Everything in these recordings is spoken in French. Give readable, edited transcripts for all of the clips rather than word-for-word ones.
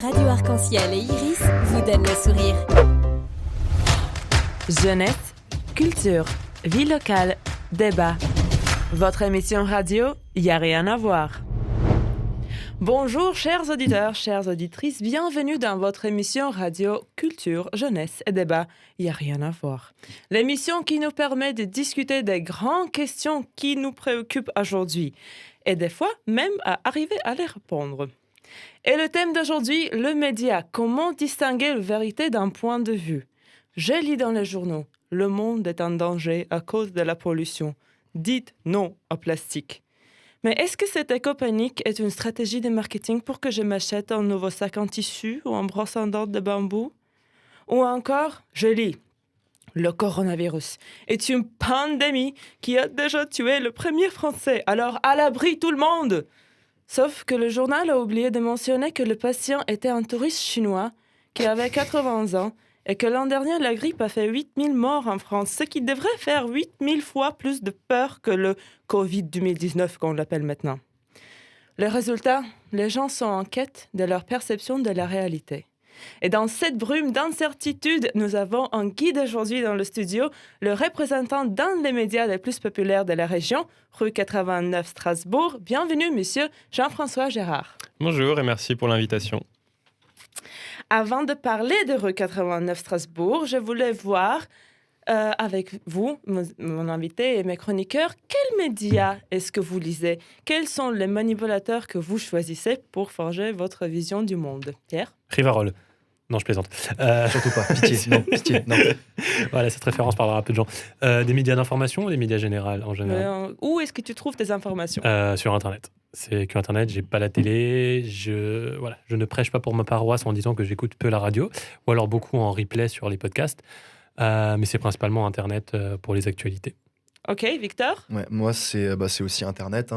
Radio Arc-en-Ciel et Iris vous donnent le sourire. Jeunesse, culture, vie locale, débat. Votre émission radio, y a rien à voir. Bonjour chers auditeurs, chères auditrices, bienvenue dans votre émission radio culture, jeunesse et débat, y a rien à voir. L'émission qui nous permet de discuter des grandes questions qui nous préoccupent aujourd'hui et des fois même à arriver à les répondre. Et le thème d'aujourd'hui, le média, comment distinguer la vérité d'un point de vue. Je lis dans les journaux, le monde est en danger à cause de la pollution. Dites non au plastique. Mais est-ce que cette éco-panique est une stratégie de marketing pour que je m'achète un nouveau sac en tissu ou un brosse à dents de bambou? Ou encore, je lis, le coronavirus est une pandémie qui a déjà tué le premier Français, alors à l'abri tout le monde! Sauf que le journal a oublié de mentionner que le patient était un touriste chinois qui avait 80 ans et que l'an dernier, la grippe a fait 8000 morts en France, ce qui devrait faire 8000 fois plus de peur que le Covid 2019, qu'on l'appelle maintenant. Le résultat, les gens sont en quête de leur perception de la réalité. Et dans cette brume d'incertitude, nous avons un guide aujourd'hui dans le studio, le représentant d'un des médias les plus populaires de la région, rue 89 Strasbourg. Bienvenue, monsieur Jean-François Gérard. Bonjour et merci pour l'invitation. Avant de parler de rue 89 Strasbourg, je voulais voir avec vous, mon invité et mes chroniqueurs, quels médias est-ce que vous lisez? Quels sont les manipulateurs que vous choisissez pour forger votre vision du monde? Pierre? Rivarol. Non, je plaisante. Surtout pas. Pitié. Non. Voilà, cette référence parlera à peu de gens. Des médias d'information ou des médias généraux en général? Où est-ce que tu trouves tes informations? Sur Internet. C'est que Internet, j'ai pas la télé. Je ne prêche pas pour ma paroisse en disant que j'écoute peu la radio, ou alors beaucoup en replay sur les podcasts. Mais c'est principalement Internet pour les actualités. Ok, Victor? Ouais, moi, c'est aussi Internet.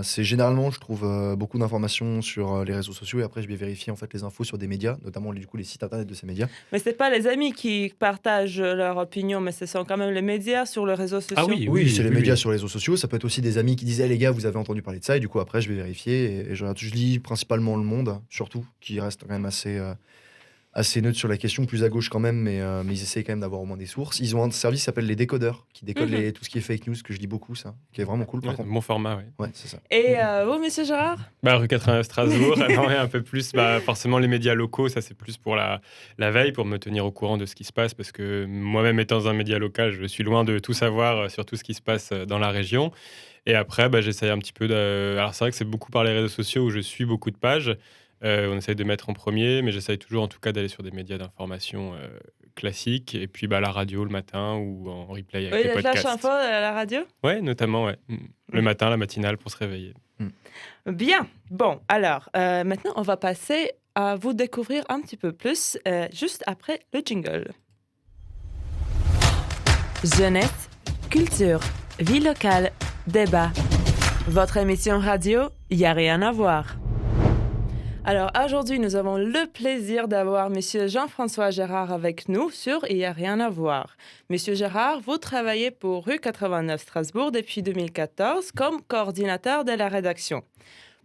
C'est généralement, je trouve beaucoup d'informations sur les réseaux sociaux et après, je vais vérifier en fait les infos sur des médias, notamment du coup les sites internet de ces médias. Mais c'est pas les amis qui partagent leur opinion, mais ce sont quand même les médias sur les réseaux sociaux. Ah oui, Oui, c'est les médias sur les réseaux sociaux. Ça peut être aussi des amis qui disent les gars, vous avez entendu parler de ça, et du coup après, je vais vérifier et je lis principalement Le Monde, surtout, qui reste quand même assez neutre sur la question, plus à gauche quand même, mais ils essayent quand même d'avoir au moins des sources. Ils ont un service qui s'appelle Les Décodeurs, qui décode tout ce qui est fake news, que je lis beaucoup, ça, qui est vraiment cool par contre. Bon format, oui. Ouais, c'est ça. Et vous, monsieur Gérard? Rue 89 Strasbourg, un peu plus. Forcément, les médias locaux, ça c'est plus pour la veille, pour me tenir au courant de ce qui se passe, parce que moi-même étant dans un média local, je suis loin de tout savoir sur tout ce qui se passe dans la région. Et après, j'essaye un petit peu Alors c'est vrai que c'est beaucoup par les réseaux sociaux où je suis beaucoup de pages. On essaye de mettre en premier, mais j'essaye toujours en tout cas d'aller sur des médias d'information classiques. Et puis la radio le matin ou en replay avec les podcasts. Flash info à la radio? Ouais, notamment, ouais. Le matin, la matinale pour se réveiller. Bien. Bon, alors, maintenant, on va passer à vous découvrir un petit peu plus, juste après le jingle. Jeunesse, culture, vie locale, débat. Votre émission radio, y a rien à voir. Alors aujourd'hui, nous avons le plaisir d'avoir Monsieur Jean-François Gérard avec nous sur Il n'y a rien à voir. Monsieur Gérard, vous travaillez pour rue 89 Strasbourg depuis 2014 comme coordinateur de la rédaction.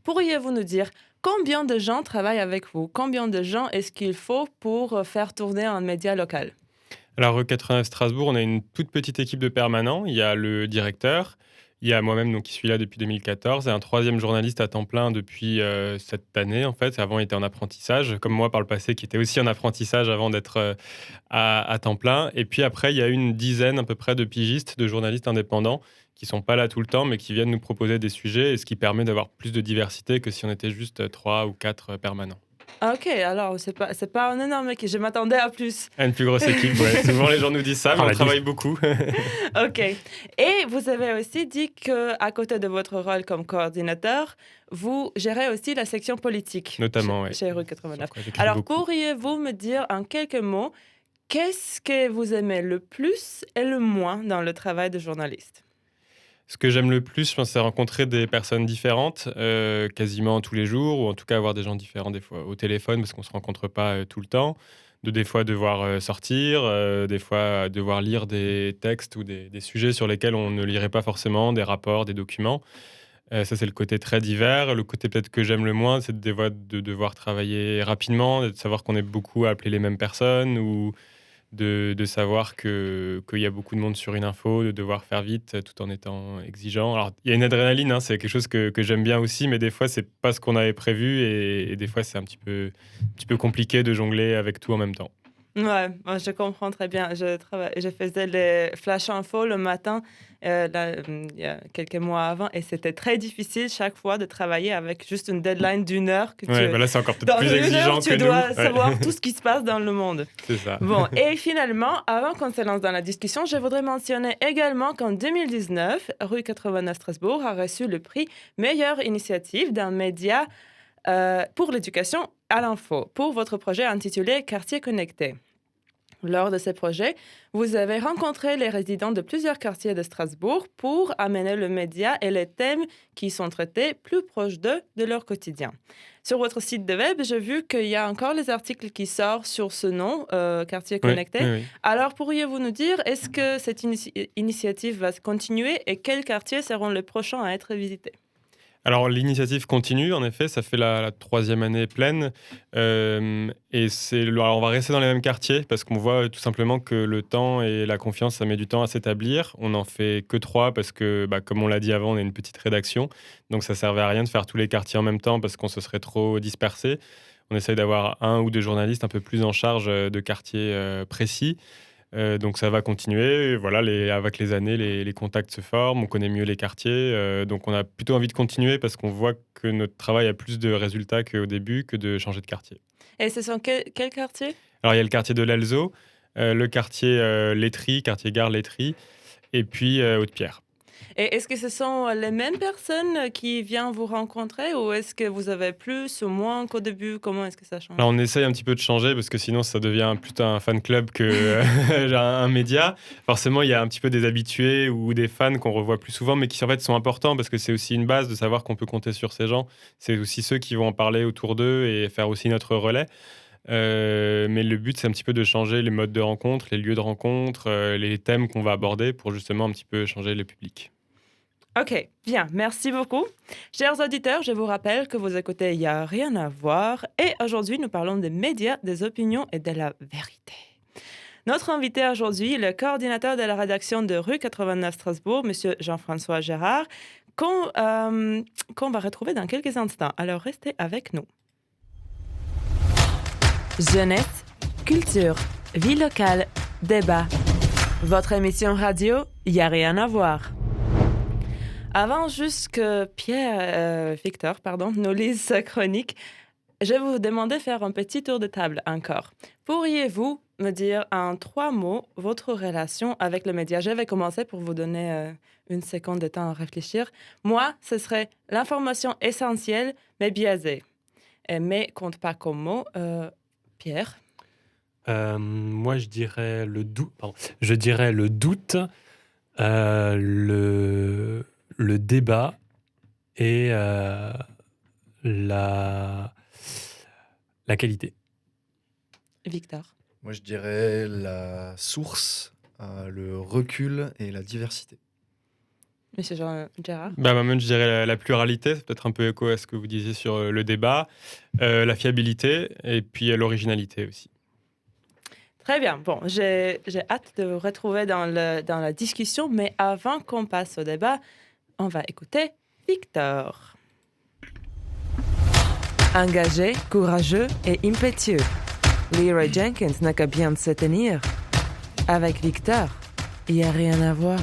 Pourriez-vous nous dire combien de gens travaillent avec vous? Combien de gens est-ce qu'il faut pour faire tourner un média local? Alors rue 89 Strasbourg, on a une toute petite équipe de permanents. Il y a le directeur. Il y a moi-même qui suis là depuis 2014 et un troisième journaliste à temps plein depuis cette année en fait. Avant, il était en apprentissage, comme moi par le passé, qui était aussi en apprentissage avant d'être à temps plein. Et puis après, il y a une dizaine à peu près de pigistes, de journalistes indépendants qui sont pas là tout le temps, mais qui viennent nous proposer des sujets, et ce qui permet d'avoir plus de diversité que si on était juste 3 ou 4 permanents. Ok, alors c'est pas un énorme équipe, je m'attendais à plus. Une plus grosse équipe, ouais. Souvent les gens nous disent ça, mais on travaille beaucoup. Ok. Et vous avez aussi dit qu'à côté de votre rôle comme coordinateur, vous gérez aussi la section politique. Notamment, oui. Chez Rue 89. Alors, pourriez-vous me dire en quelques mots, qu'est-ce que vous aimez le plus et le moins dans le travail de journaliste? Ce que j'aime le plus, je pense, c'est rencontrer des personnes différentes, quasiment tous les jours, ou en tout cas avoir des gens différents des fois au téléphone, parce qu'on ne se rencontre pas tout le temps. Des fois devoir sortir, des fois devoir lire des textes ou des sujets sur lesquels on ne lirait pas forcément, des rapports, des documents. Ça, c'est le côté très divers. Le côté peut-être que j'aime le moins, c'est de devoir travailler rapidement, de savoir qu'on est beaucoup à appeler les mêmes personnes ou de savoir qu'il y a beaucoup de monde sur une info, de devoir faire vite tout en étant exigeant. Alors, il y a une adrénaline, hein, c'est quelque chose que j'aime bien aussi, mais des fois, c'est pas ce qu'on avait prévu et des fois, c'est un petit peu compliqué de jongler avec tout en même temps. Ouais, moi, je comprends très bien. Je faisais les flash info le matin, il y a quelques mois avant, et c'était très difficile chaque fois de travailler avec juste une deadline d'1 heure. Ouais, bah là, c'est encore peut-être Dans plus une exigeant heure, que tu dois nous. savoir tout ce qui se passe dans le monde. C'est ça. Bon, et finalement, avant qu'on se lance dans la discussion, je voudrais mentionner également qu'en 2019, Rue 89 Strasbourg a reçu le prix Meilleure initiative d'un média pour l'éducation à l'info pour votre projet intitulé Quartier connecté. Lors de ces projets, vous avez rencontré les résidents de plusieurs quartiers de Strasbourg pour amener le média et les thèmes qui y sont traités plus proches d'eux, de leur quotidien. Sur votre site de web, j'ai vu qu'il y a encore les articles qui sortent sur ce nom, Quartier connecté. Oui. Alors, pourriez-vous nous dire, est-ce que cette initiative va se continuer et quels quartiers seront les prochains à être visités? Alors, l'initiative continue, en effet, ça fait la 3e année pleine. Alors, on va rester dans les mêmes quartiers parce qu'on voit tout simplement que le temps et la confiance, ça met du temps à s'établir. On n'en fait que 3 parce que, comme on l'a dit avant, on est une petite rédaction. Donc, ça ne servait à rien de faire tous les quartiers en même temps parce qu'on se serait trop dispersé. On essaye d'avoir 1 ou 2 journalistes un peu plus en charge de quartiers précis. Donc ça va continuer. Et voilà, avec les années, les contacts se forment, on connaît mieux les quartiers. Donc on a plutôt envie de continuer parce qu'on voit que notre travail a plus de résultats qu'au début que de changer de quartier. Et ce sont quels quartiers? Alors il y a le quartier de l'Elzo, le quartier Létry, quartier Gare Létry, et puis Haute-Pierre. Et est-ce que ce sont les mêmes personnes qui viennent vous rencontrer ou est-ce que vous avez plus ou moins qu'au début? Comment est-ce que ça change? Alors on essaye un petit peu de changer parce que sinon ça devient plutôt un fan club que un média. Forcément, il y a un petit peu des habitués ou des fans qu'on revoit plus souvent, mais qui en fait sont importants parce que c'est aussi une base de savoir qu'on peut compter sur ces gens. C'est aussi ceux qui vont en parler autour d'eux et faire aussi notre relais. Mais le but, c'est un petit peu de changer les modes de rencontre, les lieux de rencontre, les thèmes qu'on va aborder pour justement un petit peu changer le public. Ok, bien, merci beaucoup. Chers auditeurs, je vous rappelle que vous écoutez Il n'y a rien à voir et aujourd'hui nous parlons des médias, des opinions et de la vérité. Notre invité aujourd'hui est le coordinateur de la rédaction de Rue 89 Strasbourg, M. Jean-François Gérard, qu'on va retrouver dans quelques instants. Alors restez avec nous. Jeunesse, culture, vie locale, débat. Votre émission radio, Il n'y a rien à voir. Avant juste que Victor nous lise sa chronique, je vais vous demander de faire un petit tour de table encore. Pourriez-vous me dire en 3 mots votre relation avec le média? Je vais commencer pour vous donner 1 seconde de temps à réfléchir. Moi, ce serait l'information essentielle mais biaisée. Mais compte pas comme mot. Pierre? Moi, je dirais le doute. Je dirais le doute, le débat et la qualité. Victor? Moi, je dirais la source, le recul et la diversité. Monsieur Jean-Gérard? Moi, je dirais la pluralité, c'est peut-être un peu écho à ce que vous disiez sur le débat, la fiabilité et puis l'originalité aussi. Très bien. Bon, j'ai hâte de vous retrouver dans la discussion, mais avant qu'on passe au débat, on va écouter Victor. Engagé, courageux et impétueux, Leroy Jenkins n'a qu'à bien se tenir. Avec Victor, il n'y a rien à voir.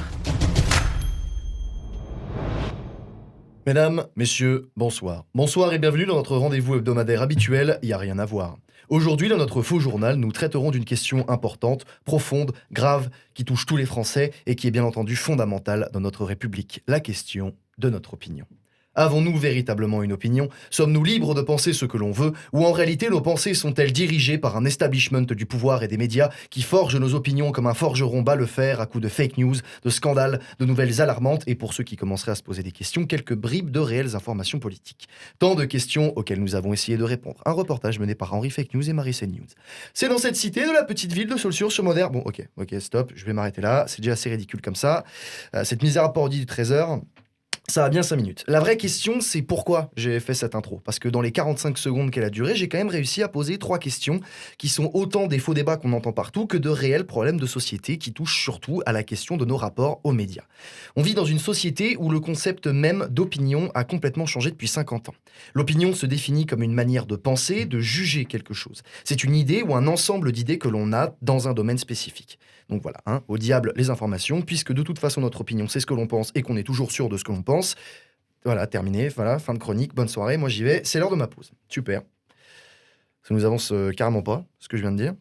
Mesdames, messieurs, bonsoir. Bonsoir et bienvenue dans notre rendez-vous hebdomadaire habituel, Il n'y a rien à voir. Aujourd'hui, dans notre faux journal, nous traiterons d'une question importante, profonde, grave, qui touche tous les Français et qui est bien entendu fondamentale dans notre République, la question de notre opinion. Avons-nous véritablement une opinion? Sommes-nous libres de penser ce que l'on veut? Ou en réalité, nos pensées sont-elles dirigées par un establishment du pouvoir et des médias qui forge nos opinions comme un forgeron bat le fer à coups de fake news, de scandales, de nouvelles alarmantes et pour ceux qui commenceraient à se poser des questions, quelques bribes de réelles informations politiques? Tant de questions auxquelles nous avons essayé de répondre. Un reportage mené par Henri Fake News et Marie C News. C'est dans cette cité de la petite ville de Saulxures-sur-Moder. Bon, ok, stop, je vais m'arrêter là. C'est déjà assez ridicule comme ça. Cette misère parodie du Trésor. Ça va bien 5 minutes. La vraie question, c'est pourquoi j'ai fait cette intro. Parce que dans les 45 secondes qu'elle a duré, j'ai quand même réussi à poser 3 questions qui sont autant des faux débats qu'on entend partout que de réels problèmes de société qui touchent surtout à la question de nos rapports aux médias. On vit dans une société où le concept même d'opinion a complètement changé depuis 50 ans. L'opinion se définit comme une manière de penser, de juger quelque chose. C'est une idée ou un ensemble d'idées que l'on a dans un domaine spécifique. Donc voilà, au diable les informations, puisque de toute façon notre opinion c'est ce que l'on pense et qu'on est toujours sûr de ce que l'on pense. Voilà, terminé, voilà, fin de chronique, bonne soirée, moi j'y vais, c'est l'heure de ma pause. Super. Ça nous avance carrément pas, ce que je viens de dire.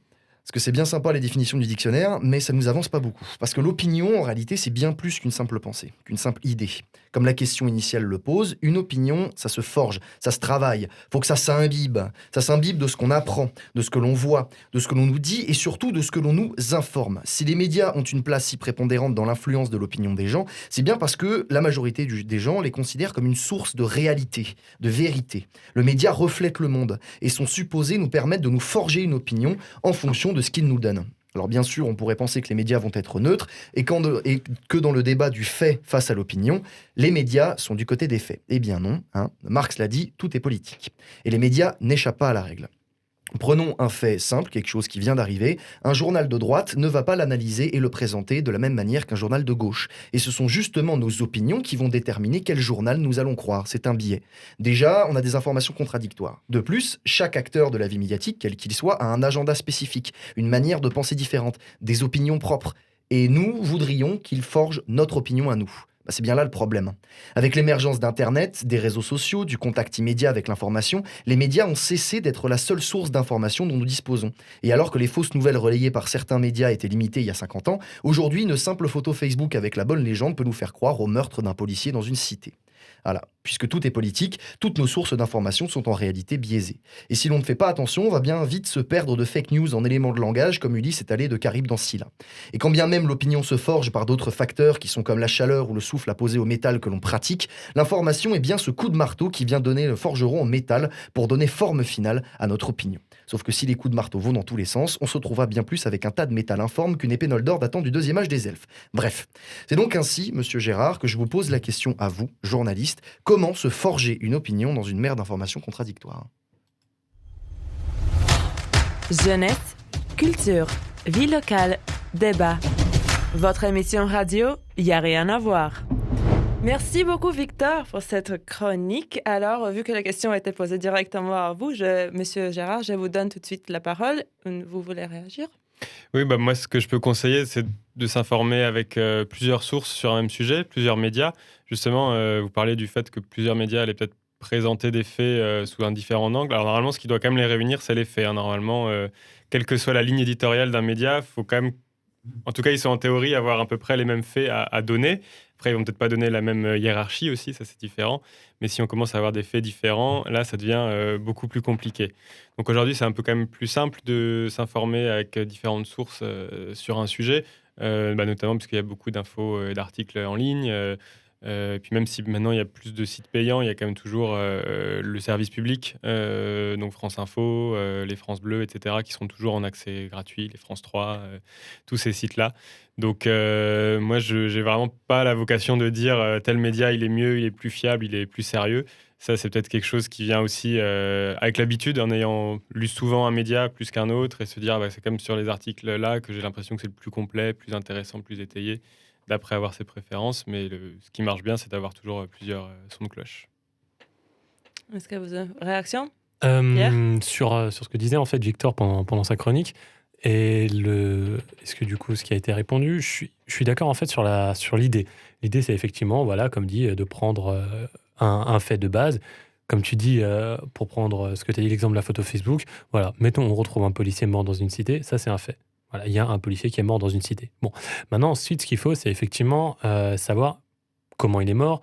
Parce que c'est bien sympa les définitions du dictionnaire, mais ça nous avance pas beaucoup. Parce que l'opinion, en réalité, c'est bien plus qu'une simple pensée, qu'une simple idée. Comme la question initiale le pose, une opinion, ça se forge, ça se travaille. Faut que ça s'imbibe. Ça s'imbibe de ce qu'on apprend, de ce que l'on voit, de ce que l'on nous dit et surtout de ce que l'on nous informe. Si les médias ont une place si prépondérante dans l'influence de l'opinion des gens, c'est bien parce que la majorité des gens les considèrent comme une source de réalité, de vérité. Le média reflète le monde et sont supposés nous permettre de nous forger une opinion en fonction de ce qu'ils nous donnent. Alors bien sûr, on pourrait penser que les médias vont être neutres et que dans le débat du fait face à l'opinion, les médias sont du côté des faits. Eh bien non, Marx l'a dit, tout est politique. Et les médias n'échappent pas à la règle. Prenons un fait simple, quelque chose qui vient d'arriver. Un journal de droite ne va pas l'analyser et le présenter de la même manière qu'un journal de gauche. Et ce sont justement nos opinions qui vont déterminer quel journal nous allons croire. C'est un biais. Déjà, on a des informations contradictoires. De plus, chaque acteur de la vie médiatique, quel qu'il soit, a un agenda spécifique, une manière de penser différente, des opinions propres. Et nous voudrions qu'il forge notre opinion à nous. C'est bien là le problème. Avec l'émergence d'Internet, des réseaux sociaux, du contact immédiat avec l'information, les médias ont cessé d'être la seule source d'information dont nous disposons. Et alors que les fausses nouvelles relayées par certains médias étaient limitées il y a 50 ans, aujourd'hui, une simple photo Facebook avec la bonne légende peut nous faire croire au meurtre d'un policier dans une cité. Voilà. Puisque tout est politique, toutes nos sources d'information sont en réalité biaisées. Et si l'on ne fait pas attention, on va bien vite se perdre de fake news en éléments de langage, comme Ulysse est allé de Charybde dans Scylla. Et quand bien même l'opinion se forge par d'autres facteurs qui sont comme la chaleur ou le souffle apposé au métal que l'on pratique, l'information est bien ce coup de marteau qui vient donner le forgeron en métal pour donner forme finale à notre opinion. Sauf que si les coups de marteau vont dans tous les sens, on se trouvera bien plus avec un tas de métal informe qu'une épée Noldor datant du 2e âge des elfes. Bref, c'est donc ainsi, monsieur Gérard, que je vous pose la question à vous, journaliste, comment se forger une opinion dans une mer d'informations contradictoires? Jeunesse, culture, vie locale, débat. Votre émission radio, y a rien à voir. Merci beaucoup, Victor, pour cette chronique. Alors, vu que la question a été posée directement à vous, Monsieur Gérard, je vous donne tout de suite la parole. Vous voulez réagir? Oui, moi, ce que je peux conseiller, c'est de s'informer avec plusieurs sources sur un même sujet, plusieurs médias. Justement, vous parlez du fait que plusieurs médias allaient peut-être présenter des faits sous un différent angle. Alors, normalement, ce qui doit quand même les réunir, c'est les faits. Normalement, quelle que soit la ligne éditoriale d'un média, il faut quand même, en tout cas, ils sont en théorie, avoir à peu près les mêmes faits à donner. Après, ils vont peut-être pas donner la même hiérarchie aussi, ça c'est différent. Mais si on commence à avoir des faits différents, là, ça devient beaucoup plus compliqué. Donc aujourd'hui, c'est un peu quand même plus simple de s'informer avec différentes sources sur un sujet, notamment parce qu'il y a beaucoup d'infos et d'articles en ligne. Et puis même si maintenant il y a plus de sites payants, il y a quand même toujours le service public, donc France Info, les France Bleu, etc., qui sont toujours en accès gratuit, les France 3, tous ces sites-là. Donc moi, j'ai vraiment pas la vocation de dire tel média, il est mieux, il est plus fiable, il est plus sérieux. Ça, c'est peut-être quelque chose qui vient aussi avec l'habitude, en ayant lu souvent un média plus qu'un autre, et se dire c'est comme sur les articles là que j'ai l'impression que c'est le plus complet, plus intéressant, plus étayé, d'après avoir ses préférences. Mais ce qui marche bien, c'est d'avoir toujours plusieurs sons de cloche. Est-ce que vous avez une réaction? Sur ce que disait en fait Victor pendant sa chronique, est-ce que du coup ce qui a été répondu, je suis d'accord en fait sur l'idée. L'idée, c'est effectivement, voilà, comme dit, de prendre un fait de base. Comme tu dis, pour prendre ce que tu as dit, l'exemple de la photo Facebook, voilà, mettons, on retrouve un policier mort dans une cité, ça c'est un fait. Voilà, il y a un policier qui est mort dans une cité. Bon, maintenant, ensuite, ce qu'il faut, c'est effectivement savoir comment il est mort,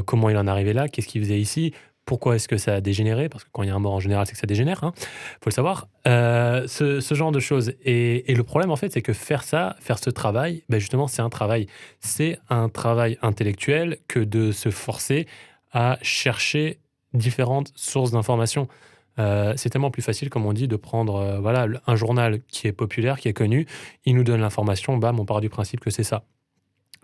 comment il en est arrivé là, qu'est-ce qu'il faisait ici, pourquoi est-ce que ça a dégénéré, parce que quand il y a un mort, en général, c'est que ça dégénère, faut le savoir. Ce genre de choses. Et le problème, en fait, c'est que faire ce travail, justement, c'est un travail. C'est un travail intellectuel que de se forcer à chercher différentes sources d'informations. C'est tellement plus facile, comme on dit, de prendre un journal qui est populaire, qui est connu, il nous donne l'information, bam, on part du principe que c'est ça.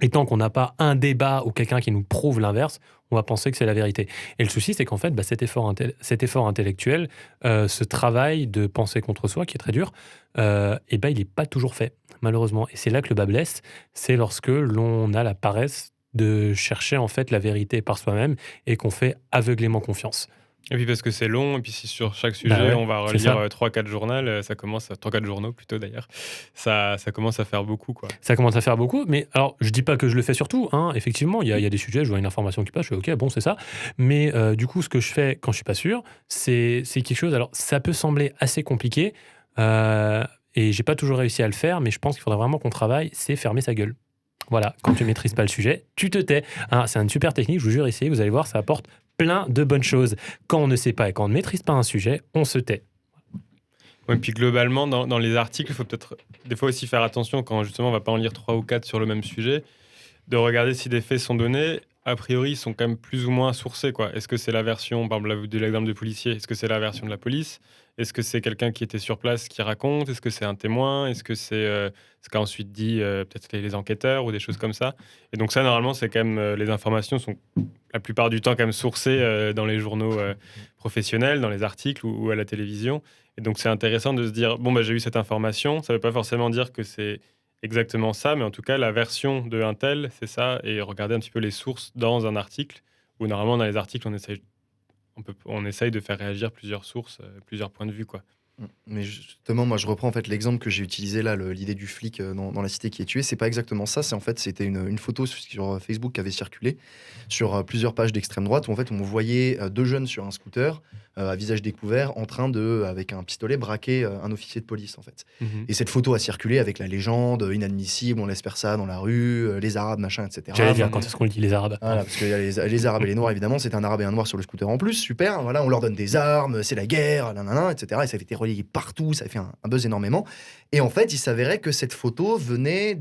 Et tant qu'on n'a pas un débat ou quelqu'un qui nous prouve l'inverse, on va penser que c'est la vérité. Et le souci, c'est qu'en fait, cet effort intellectuel, ce travail de penser contre soi, qui est très dur, il n'est pas toujours fait, malheureusement. Et c'est là que le bas blesse, c'est lorsque l'on a la paresse de chercher en fait la vérité par soi-même et qu'on fait aveuglément confiance. Et puis parce que c'est long, et puis si sur chaque sujet, on va relire 3-4 journaux, ça commence à 3-4 journaux plutôt d'ailleurs, ça commence à faire beaucoup, quoi. Ça commence à faire beaucoup, mais alors je dis pas que je le fais sur tout, hein. Effectivement, il y a des sujets, je vois une information qui passe, je fais ok, bon, c'est ça. Mais du coup, ce que je fais quand je suis pas sûr, c'est quelque chose. Alors, ça peut sembler assez compliqué, et j'ai pas toujours réussi à le faire, mais je pense qu'il faudra vraiment qu'on travaille, c'est fermer sa gueule. Voilà, quand tu maîtrises pas le sujet, tu te tais. Hein, c'est une super technique, je vous jure, essayez, vous allez voir, ça apporte plein de bonnes choses. Quand on ne sait pas et quand on ne maîtrise pas un sujet, on se tait. Et puis globalement, dans les articles, il faut peut-être des fois aussi faire attention quand justement on va pas en lire 3 ou 4 sur le même sujet, de regarder si des faits sont donnés. A priori, ils sont quand même plus ou moins sourcés, quoi. Est-ce que c'est la version, par exemple, de l'exemple de policier, est-ce que c'est la version de la police? Est-ce que c'est quelqu'un qui était sur place qui raconte? Est-ce que c'est un témoin? Est-ce que c'est ce qu'a ensuite dit peut-être les enquêteurs ou des choses comme ça? Et donc ça, normalement, c'est quand même les informations sont la plupart du temps quand même sourcées dans les journaux professionnels, dans les articles ou à la télévision. Et donc c'est intéressant de se dire, bon, j'ai eu cette information. Ça ne veut pas forcément dire que c'est exactement ça, mais en tout cas, la version de un tel, c'est ça. Et regarder un petit peu les sources dans un article, où normalement, dans les articles, on essaye de faire réagir plusieurs sources, plusieurs points de vue, quoi. Mais justement, moi je reprends en fait l'exemple que j'ai utilisé là, l'idée du flic dans la cité qui est tué. C'est pas exactement ça. C'était une photo sur Facebook qui avait circulé sur plusieurs pages d'extrême droite où en fait on voyait 2 jeunes sur un scooter à visage découvert en train de, avec un pistolet, braquer un officier de police en fait. Et cette photo a circulé avec la légende inadmissible, on laisse faire ça dans la rue, les Arabes, machin, etc. J'allais dire, quand est-ce qu'on le dit, les Arabes? Voilà, parce qu'il y a les Arabes et les Noirs, évidemment, c'est un Arabe et un Noir sur le scooter en plus, super, voilà, on leur donne des armes, c'est la guerre, nanana, etc. Et ça avait été relayé partout, ça a fait un buzz énormément. Et en fait, il s'avérait que cette photo venait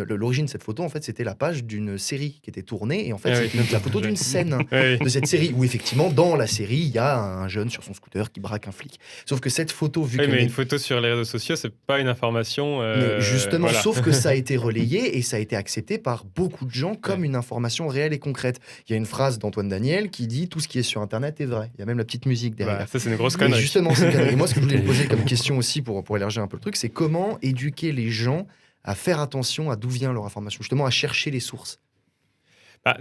l'origine de cette photo, en fait, c'était la page d'une série qui était tournée, et en fait, c'était la photo d'une scène de cette série, où effectivement, dans la série, il y a un jeune sur son scooter qui braque un flic. Sauf que cette photo, mais une photo sur les réseaux sociaux, c'est pas une information... Mais justement, voilà. Sauf que ça a été relayé, et ça a été accepté par beaucoup de gens comme une information réelle et concrète. Il y a une phrase d'Antoine Daniel qui dit « Tout ce qui est sur Internet est vrai ». Il y a même la petite musique derrière. Ça, c'est une grosse connerie. Et justement, c'est une connerie. Et moi, ce que je voulais poser comme question aussi pour élargir un peu le truc, c'est comment éduquer les gens à faire attention à d'où vient leur information, justement à chercher les sources.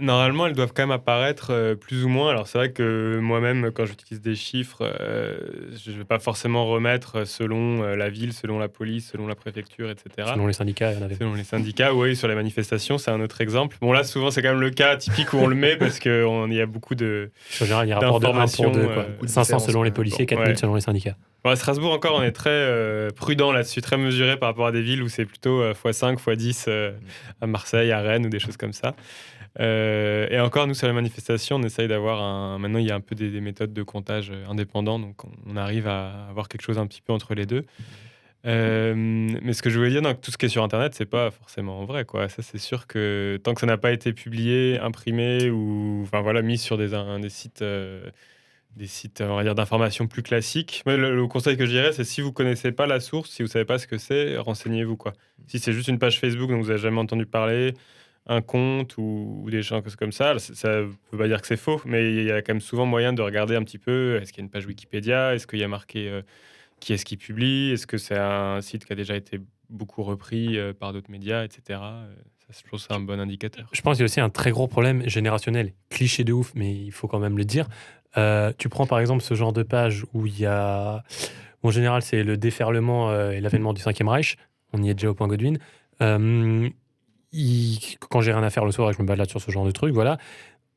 Normalement, elles doivent quand même apparaître plus ou moins. Alors, c'est vrai que moi-même, quand j'utilise des chiffres, je ne vais pas forcément remettre selon la ville, selon la police, selon la préfecture, etc. Selon les syndicats, il y en avait. Selon les syndicats, oui, sur les manifestations, c'est un autre exemple. Bon, là, souvent, c'est quand même le cas typique où on le met parce qu'il y a beaucoup de. En général, il y a un rapport de 1 pour 2, quoi. 500 selon les policiers, 4000 selon les syndicats. Bon, à Strasbourg, encore, on est très prudent là-dessus, très mesuré par rapport à des villes où c'est plutôt x5, x10 à Marseille, à Rennes ou des choses comme ça. Et encore, nous, sur les manifestations, on essaye d'avoir Maintenant, il y a un peu des méthodes de comptage indépendants, donc on arrive à avoir quelque chose un petit peu entre les deux. Mais ce que je voulais dire, tout ce qui est sur Internet, c'est pas forcément vrai, quoi. Ça, c'est sûr que tant que ça n'a pas été publié, imprimé ou mis sur des sites... des sites, on va dire, d'information plus classiques. Mais le conseil que je dirais, c'est si vous connaissez pas la source, si vous savez pas ce que c'est, renseignez-vous, quoi. Si c'est juste une page Facebook dont vous avez jamais entendu parler, un compte ou des choses comme ça ne veut pas dire que c'est faux, mais il y a quand même souvent moyen de regarder un petit peu, est-ce qu'il y a une page Wikipédia, est-ce qu'il y a marqué qui est-ce qui publie, est-ce que c'est un site qui a déjà été beaucoup repris par d'autres médias, etc. Je trouve ça un bon indicateur. Je pense qu'il y a aussi un très gros problème générationnel, cliché de ouf, mais il faut quand même le dire. Tu prends par exemple ce genre de page où il y a... En général, c'est le déferlement et l'avènement du 5e Reich. On y est déjà au point Godwin. Quand j'ai rien à faire le soir et que je me balade sur ce genre de truc, voilà.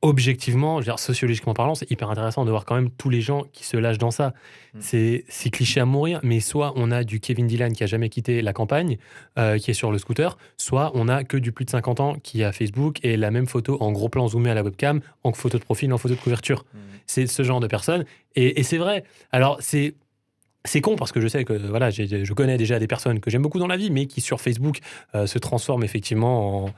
Objectivement, je veux dire, sociologiquement parlant, c'est hyper intéressant de voir quand même tous les gens qui se lâchent dans ça. C'est cliché à mourir, mais soit on a du Kevin Dillon qui a jamais quitté la campagne, qui est sur le scooter, soit on a que du plus de 50 ans qui a Facebook et la même photo en gros plan zoomé à la webcam, en photo de profil, en photo de couverture. C'est ce genre de personnes. Et c'est vrai. Alors, c'est con parce que je sais que je connais déjà des personnes que j'aime beaucoup dans la vie, mais qui sur Facebook se transforment effectivement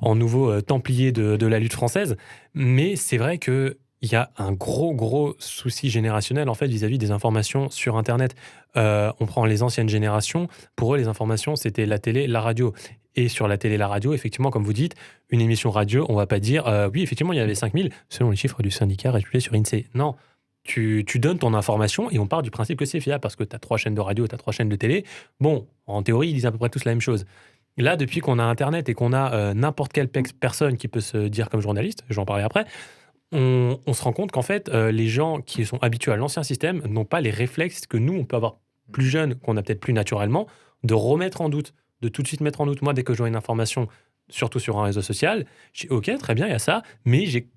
en nouveaux templiers de la lutte française. Mais c'est vrai qu'il y a un gros souci générationnel en fait vis-à-vis des informations sur Internet. On prend les anciennes générations, pour eux les informations c'était la télé, la radio. Et sur la télé et la radio, effectivement, comme vous dites, une émission radio, on ne va pas dire oui, effectivement, il y avait 5000 selon les chiffres du syndicat résultés sur INSEE. Non, tu donnes ton information et on part du principe que c'est fiable parce que tu as 3 chaînes de radio, tu as 3 chaînes de télé. Bon, en théorie, ils disent à peu près tous la même chose. Là, depuis qu'on a Internet et qu'on a n'importe quelle personne qui peut se dire comme journaliste, j'en parlerai après, on se rend compte qu'en fait, les gens qui sont habitués à l'ancien système n'ont pas les réflexes que nous, on peut avoir plus jeunes, qu'on a peut-être plus naturellement, de remettre en doute, de tout de suite mettre en doute. Moi, dès que je vois une information, surtout sur un réseau social, je dis ok, très bien, il y a ça, mais j'ai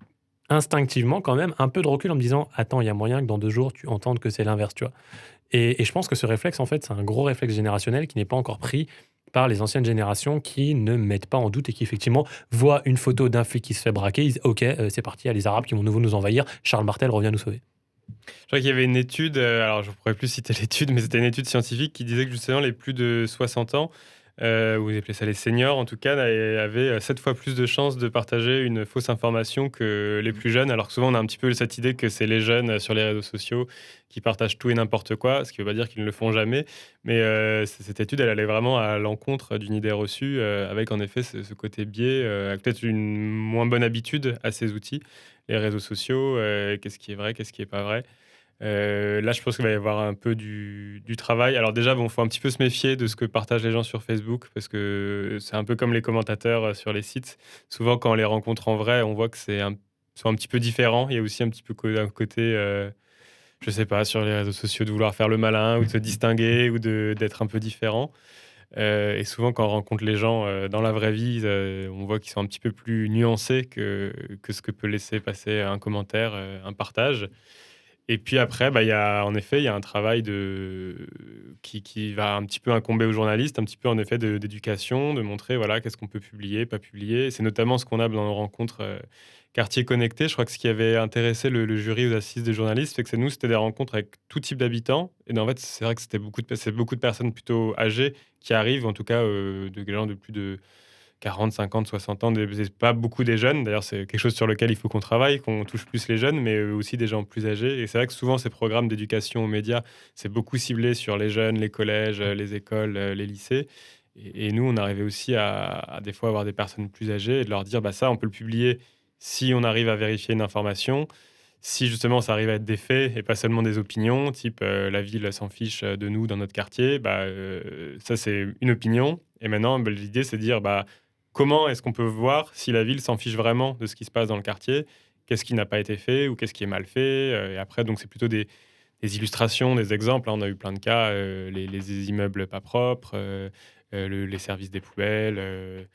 instinctivement quand même un peu de recul en me disant attends, il y a moyen que dans 2 jours, tu entendes que c'est l'inverse, tu vois. Et je pense que ce réflexe, en fait, c'est un gros réflexe générationnel qui n'est pas encore pris par les anciennes générations qui ne mettent pas en doute et qui, effectivement, voient une photo d'un flic qui se fait braquer, ils disent ok, c'est parti, il y a les Arabes qui vont nouveau nous envahir, Charles Martel revient nous sauver. Je crois qu'il y avait une étude, alors je ne pourrais plus citer l'étude, mais c'était une étude scientifique qui disait que justement les plus de 60 ans, ou ils appelaient ça les seniors en tout cas, avaient 7 fois plus de chances de partager une fausse information que les plus jeunes, alors que souvent on a un petit peu cette idée que c'est les jeunes sur les réseaux sociaux qui partagent tout et n'importe quoi, ce qui ne veut pas dire qu'ils ne le font jamais, mais cette étude elle allait vraiment à l'encontre d'une idée reçue, avec en effet ce côté biais, peut-être une moins bonne habitude à ces outils, les réseaux sociaux, qu'est-ce qui est vrai, qu'est-ce qui n'est pas vrai. Là, je pense qu'il va y avoir un peu du travail. Alors déjà, bon, faut un petit peu se méfier de ce que partagent les gens sur Facebook, parce que c'est un peu comme les commentateurs sur les sites. Souvent, quand on les rencontre en vrai, on voit que sont un petit peu différents. Il y a aussi un petit peu un côté, je sais pas, sur les réseaux sociaux, de vouloir faire le malin, ou de se distinguer, ou d'être un peu différent. Et souvent, quand on rencontre les gens dans la vraie vie, on voit qu'ils sont un petit peu plus nuancés que ce que peut laisser passer un commentaire, un partage. Et puis après, en effet, il y a un travail qui va un petit peu incomber aux journalistes, un petit peu en effet d'éducation, de montrer voilà, qu'est-ce qu'on peut publier, pas publier. C'est notamment ce qu'on a dans nos rencontres quartier connecté. Je crois que ce qui avait intéressé le jury aux assises des journalistes, c'est que c'était des rencontres avec tout type d'habitants. Et en fait, c'est vrai que c'est beaucoup de personnes plutôt âgées qui arrivent, en tout cas de gens de plus de 40, 50, 60 ans, pas beaucoup des jeunes. D'ailleurs, c'est quelque chose sur lequel il faut qu'on travaille, qu'on touche plus les jeunes, mais aussi des gens plus âgés. Et c'est vrai que souvent, ces programmes d'éducation aux médias, c'est beaucoup ciblé sur les jeunes, les collèges, les écoles, les lycées. Et nous, on arrivait aussi à des fois avoir des personnes plus âgées et de leur dire, ça, on peut le publier si on arrive à vérifier une information, si justement ça arrive à être des faits et pas seulement des opinions, type la ville s'en fiche de nous dans notre quartier, ça c'est une opinion. Et maintenant, l'idée, c'est de dire... comment est-ce qu'on peut voir si la ville s'en fiche vraiment de ce qui se passe dans le quartier? Qu'est-ce qui n'a pas été fait ou qu'est-ce qui est mal fait? Et après, donc, c'est plutôt des illustrations, des exemples. Hein. On a eu plein de cas, les immeubles pas propres, les services des poubelles.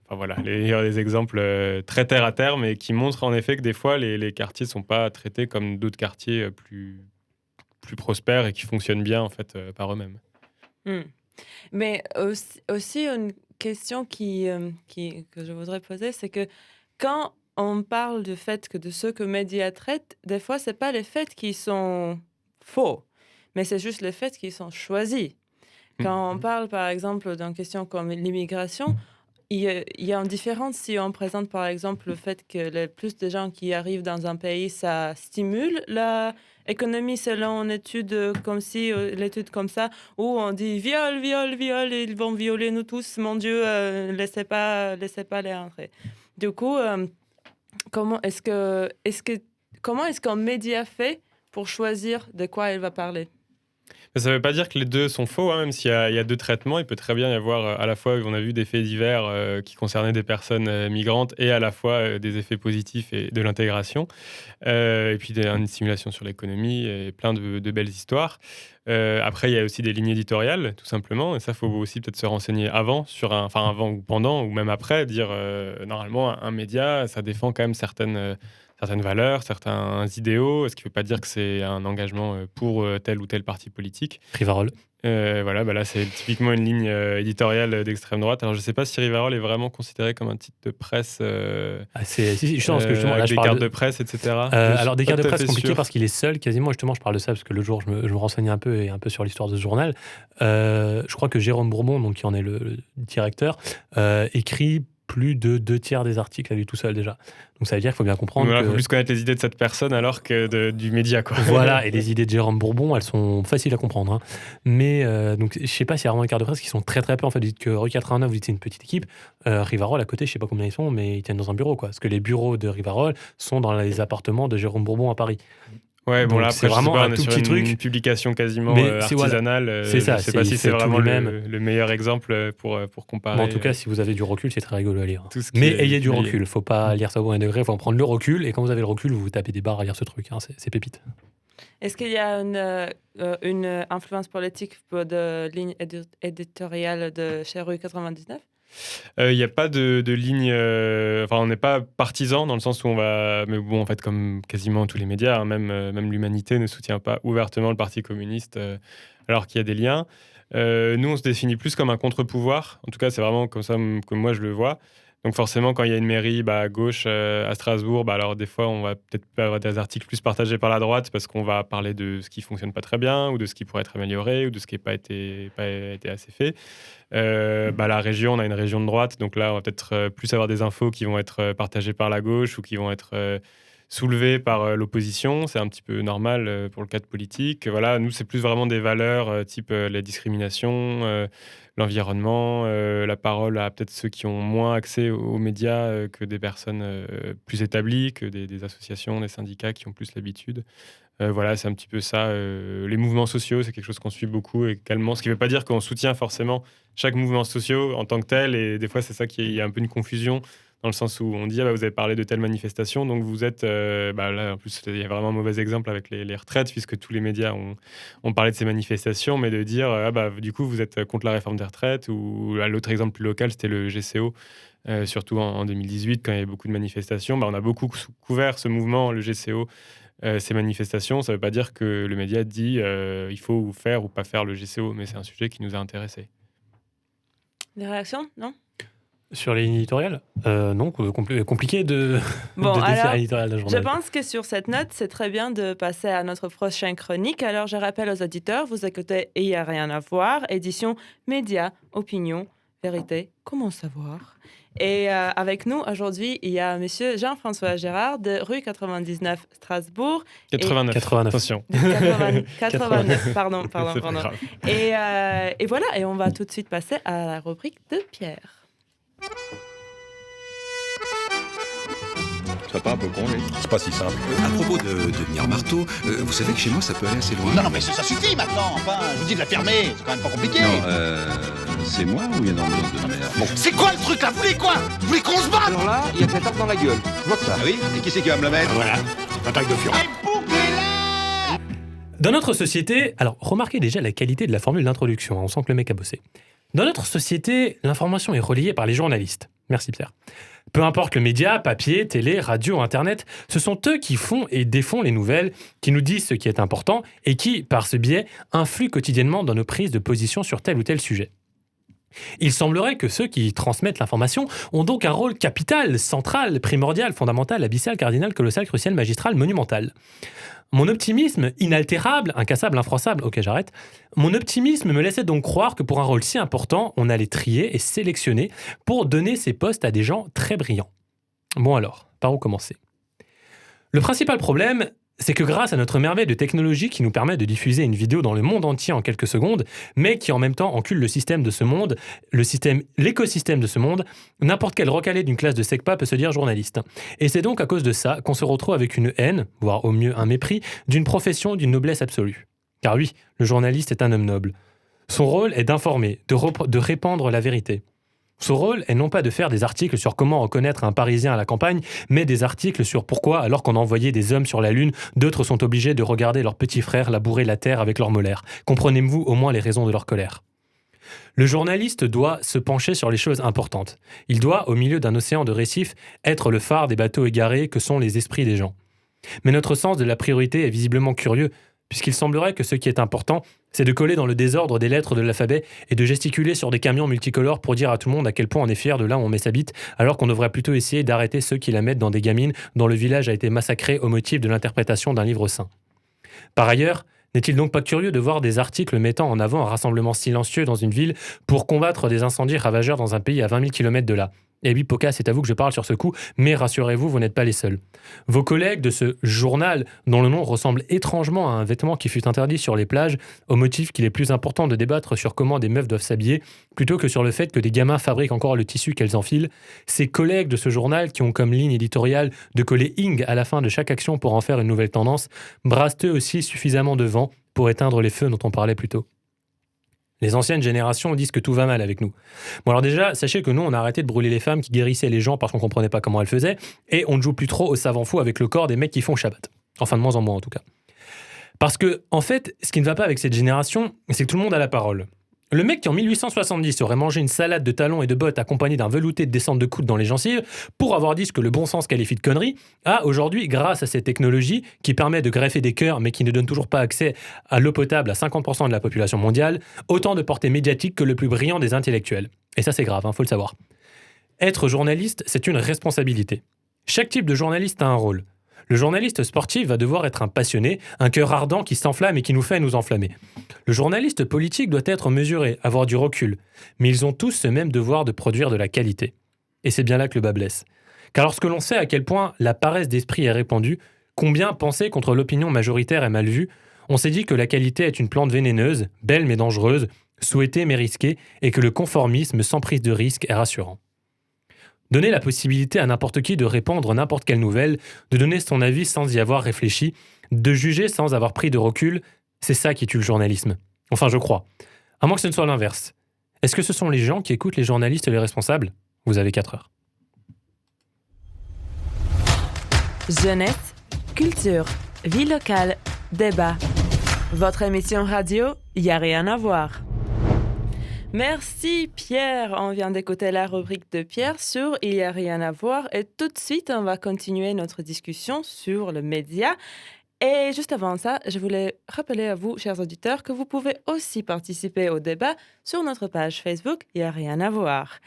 Enfin voilà, des exemples très terre à terre, mais qui montrent en effet que des fois, les quartiers ne sont pas traités comme d'autres quartiers plus prospères et qui fonctionnent bien en fait par eux-mêmes. Mais aussi une question que je voudrais poser, c'est que quand on parle du fait que de ceux que médias traitent, des fois, ce n'est pas les faits qui sont faux, mais c'est juste les faits qui sont choisis. Quand on parle, par exemple, d'une question comme l'immigration, il y a une différence si on présente, par exemple, le fait que le plus de gens qui arrivent dans un pays, ça stimule l'économie selon une étude comme ci, l'étude comme ça, où on dit viol, viol, viol, ils vont violer nous tous, mon Dieu, laissez pas les rentrer. Du coup, comment est-ce qu'un média fait pour choisir de quoi il va parler? Ça ne veut pas dire que les deux sont faux, hein, même s'il y a 2 traitements. Il peut très bien y avoir à la fois, on a vu des faits divers qui concernaient des personnes migrantes et à la fois des effets positifs et de l'intégration. Et puis une simulation sur l'économie et plein de belles histoires. Après, il y a aussi des lignes éditoriales, tout simplement. Et ça, il faut aussi peut-être se renseigner avant ou pendant, ou même après, dire normalement, un média, ça défend quand même certaines valeurs, certains idéaux, ce qui ne veut pas dire que c'est un engagement pour tel ou tel parti politique. Rivarol. Voilà, là, c'est typiquement une ligne éditoriale d'extrême droite. Alors, je ne sais pas si Rivarol est vraiment considéré comme un titre de presse justement, là, avec je des parle cartes de presse, etc. Alors, des cartes de presse, c'est compliqué parce qu'il est seul, quasiment. Justement, je parle de ça parce que le jour, je me renseignais un peu sur l'histoire de ce journal. Je crois que Jérôme Bourbon, donc, qui en est le directeur, écrit plus de 2/3 des articles à lui tout seul déjà. Donc ça veut dire qu'il faut bien comprendre Il que... faut plus connaître les idées de cette personne alors que du média, quoi. Voilà, et les idées de Jérôme Bourbon, elles sont faciles à comprendre. Hein. Mais donc, je sais pas s'il y a vraiment un quart de presse qui sont très très peu. En fait, vous dites que Rue 89, vous dites c'est une petite équipe. Rivarol, à côté, je sais pas combien ils sont, mais ils tiennent dans un bureau, quoi. Parce que les bureaux de Rivarol sont dans les appartements de Jérôme Bourbon à Paris. Ouais, bon Donc, là, c'est après, vraiment on un est tout sur petit une truc. publication quasiment Mais c'est- voilà. artisanale. C'est ça, Je sais pas si il c'est fait tout vraiment lui-même. le meilleur exemple pour comparer. Mais en tout cas, si vous avez du recul, c'est très rigolo à lire. tout ce qui Mais est ayez du lié. recul. Faut pas lire ça au 1 degré, faut en prendre le recul. Et quand vous avez le recul, vous vous tapez des barres à lire ce truc. Hein. C'est pépite. Est-ce qu'il y a une influence politique pour de ligne éditoriale de chez Rue 99? Il n'y a pas de ligne. Enfin, on n'est pas partisan dans le sens où on va. Mais bon, en fait, comme quasiment tous les médias, hein, même l'humanité ne soutient pas ouvertement le Parti communiste, alors qu'il y a des liens. Nous, on se définit plus comme un contre-pouvoir. En tout cas, c'est vraiment comme ça que moi je le vois. Donc forcément, quand il y a une mairie à gauche à Strasbourg, alors des fois, on va peut-être avoir des articles plus partagés par la droite parce qu'on va parler de ce qui fonctionne pas très bien ou de ce qui pourrait être amélioré ou de ce qui n'a pas été assez fait. La région, on a une région de droite, donc là, on va peut-être plus avoir des infos qui vont être partagées par la gauche ou qui vont être soulevées par l'opposition. C'est un petit peu normal pour le cadre politique. Voilà, nous, c'est plus vraiment des valeurs type la discrimination, l'environnement, la parole à peut-être ceux qui ont moins accès aux médias que des personnes plus établies, que des associations, des syndicats qui ont plus l'habitude. Voilà, c'est un petit peu ça. Les mouvements sociaux, c'est quelque chose qu'on suit beaucoup également. Ce qui ne veut pas dire qu'on soutient forcément chaque mouvement social en tant que tel. Et des fois, c'est ça qu'il y a un peu une confusion dans le sens où on dit vous avez parlé de telle manifestation, donc vous êtes... là, en plus, il y a vraiment un mauvais exemple avec les retraites, puisque tous les médias ont parlé de ces manifestations, mais de dire, du coup, vous êtes contre la réforme des retraites, ou l'autre exemple plus local, c'était le GCO, surtout en 2018, quand il y avait beaucoup de manifestations. On a beaucoup couvert ce mouvement, le GCO, ces manifestations. Ça ne veut pas dire que le média dit il faut faire ou pas faire le GCO, mais c'est un sujet qui nous a intéressés. Des réactions? Non? Sur les lignes éditoriales non, compliqué de définir alors, l'éditorial d'un je journal. pense que sur cette note, c'est très bien de passer à notre prochaine chronique. Alors, je rappelle aux auditeurs, vous écoutez Il n'y a rien à voir, édition Médias, Opinion, Vérité, Comment savoir. Et avec nous, aujourd'hui, il y a monsieur Jean-François Gérard de rue 99 Strasbourg. 89. Attention. 89, pardon. C'est pas grave. Et voilà, et on va tout de suite passer à la rubrique de Pierre. Ça pas un peu con, lui. C'est pas si simple. À propos de devenir marteau, vous savez que chez moi ça peut aller assez loin. Non, mais ça suffit maintenant. Enfin, je vous dis de la fermer. C'est quand même pas compliqué. Non, c'est moi ou il y a une ambiance de merde? Bon, c'est quoi le truc là? Vous voulez quoi? Vous voulez qu'on se batte? Alors là, il y a de la tape dans la gueule. Je vois que ça. Ah oui? Et qui c'est qui va me la mettre? Voilà. Attaque de fion. Dans notre société, alors remarquez déjà la qualité de la formule d'introduction, hein, on sent que le mec a bossé. Dans notre société, l'information est relayée par les journalistes. Merci Pierre. Peu importe le média, papier, télé, radio, internet, ce sont eux qui font et défont les nouvelles, qui nous disent ce qui est important et qui, par ce biais, influent quotidiennement dans nos prises de position sur tel ou tel sujet. Il semblerait que ceux qui transmettent l'information ont donc un rôle capital, central, primordial, fondamental, abyssal, cardinal, colossal, crucial, magistral, monumental. Mon optimisme, inaltérable, incassable, infrançable, ok j'arrête, mon optimisme me laissait donc croire que pour un rôle si important, on allait trier et sélectionner pour donner ces postes à des gens très brillants. Bon alors, par où commencer ? Le principal problème, c'est que grâce à notre merveille de technologie qui nous permet de diffuser une vidéo dans le monde entier en quelques secondes, mais qui en même temps encule le système de ce monde, l'écosystème de ce monde, n'importe quel recalé d'une classe de SECPA peut se dire journaliste. Et c'est donc à cause de ça qu'on se retrouve avec une haine, voire au mieux un mépris, d'une profession d'une noblesse absolue. Car oui, le journaliste est un homme noble. Son rôle est d'informer, de répandre la vérité. Son rôle est non pas de faire des articles sur comment reconnaître un Parisien à la campagne, mais des articles sur pourquoi, alors qu'on a envoyé des hommes sur la Lune, d'autres sont obligés de regarder leurs petits frères labourer la terre avec leurs molaires. Comprenez-vous au moins les raisons de leur colère ? Le journaliste doit se pencher sur les choses importantes. Il doit, au milieu d'un océan de récifs, être le phare des bateaux égarés que sont les esprits des gens. Mais notre sens de la priorité est visiblement curieux, puisqu'il semblerait que ce qui est important, c'est de coller dans le désordre des lettres de l'alphabet et de gesticuler sur des camions multicolores pour dire à tout le monde à quel point on est fier de là où on met sa bite, alors qu'on devrait plutôt essayer d'arrêter ceux qui la mettent dans des gamines dont le village a été massacré au motif de l'interprétation d'un livre saint. Par ailleurs, n'est-il donc pas curieux de voir des articles mettant en avant un rassemblement silencieux dans une ville pour combattre des incendies ravageurs dans un pays à 20 000 km de là ? Et oui, Poca, c'est à vous que je parle sur ce coup, mais rassurez-vous, vous n'êtes pas les seuls. Vos collègues de ce journal, dont le nom ressemble étrangement à un vêtement qui fut interdit sur les plages, au motif qu'il est plus important de débattre sur comment des meufs doivent s'habiller, plutôt que sur le fait que des gamins fabriquent encore le tissu qu'elles enfilent, ces collègues de ce journal, qui ont comme ligne éditoriale de coller Ing à la fin de chaque action pour en faire une nouvelle tendance, brassent eux aussi suffisamment de vent pour éteindre les feux dont on parlait plus tôt. Les anciennes générations disent que tout va mal avec nous. Bon alors déjà, sachez que nous, on a arrêté de brûler les femmes qui guérissaient les gens parce qu'on comprenait pas comment elles faisaient, et on ne joue plus trop au savant fou avec le corps des mecs qui font Shabbat. Enfin, de moins en moins en tout cas. Parce que, en fait, ce qui ne va pas avec cette génération, c'est que tout le monde a la parole. Le mec qui en 1870 aurait mangé une salade de talons et de bottes accompagnée d'un velouté de descente de coude dans les gencives pour avoir dit ce que le bon sens qualifie de connerie, a aujourd'hui, grâce à cette technologie qui permet de greffer des cœurs mais qui ne donne toujours pas accès à l'eau potable à 50% de la population mondiale, autant de portée médiatique que le plus brillant des intellectuels. Et ça c'est grave, faut le savoir. Être journaliste, c'est une responsabilité. Chaque type de journaliste a un rôle. Le journaliste sportif va devoir être un passionné, un cœur ardent qui s'enflamme et qui nous fait nous enflammer. Le journaliste politique doit être mesuré, avoir du recul. Mais ils ont tous ce même devoir de produire de la qualité. Et c'est bien là que le bas blesse. Car lorsque l'on sait à quel point la paresse d'esprit est répandue, combien penser contre l'opinion majoritaire est mal vue, on s'est dit que la qualité est une plante vénéneuse, belle mais dangereuse, souhaitée mais risquée, et que le conformisme sans prise de risque est rassurant. Donner la possibilité à n'importe qui de répandre n'importe quelle nouvelle, de donner son avis sans y avoir réfléchi, de juger sans avoir pris de recul, c'est ça qui tue le journalisme. Enfin, je crois. À moins que ce ne soit l'inverse. Est-ce que ce sont les gens qui écoutent les journalistes et les responsables ? Vous avez 4 heures. Jeunesse, culture, vie locale, débat. Votre émission radio, y a rien à voir. Merci Pierre, on vient d'écouter la rubrique de Pierre sur Il y a rien à voir et tout de suite on va continuer notre discussion sur le média. Et juste avant ça, je voulais rappeler à vous, chers auditeurs, que vous pouvez aussi participer au débat sur notre page Facebook Il y a rien à voir.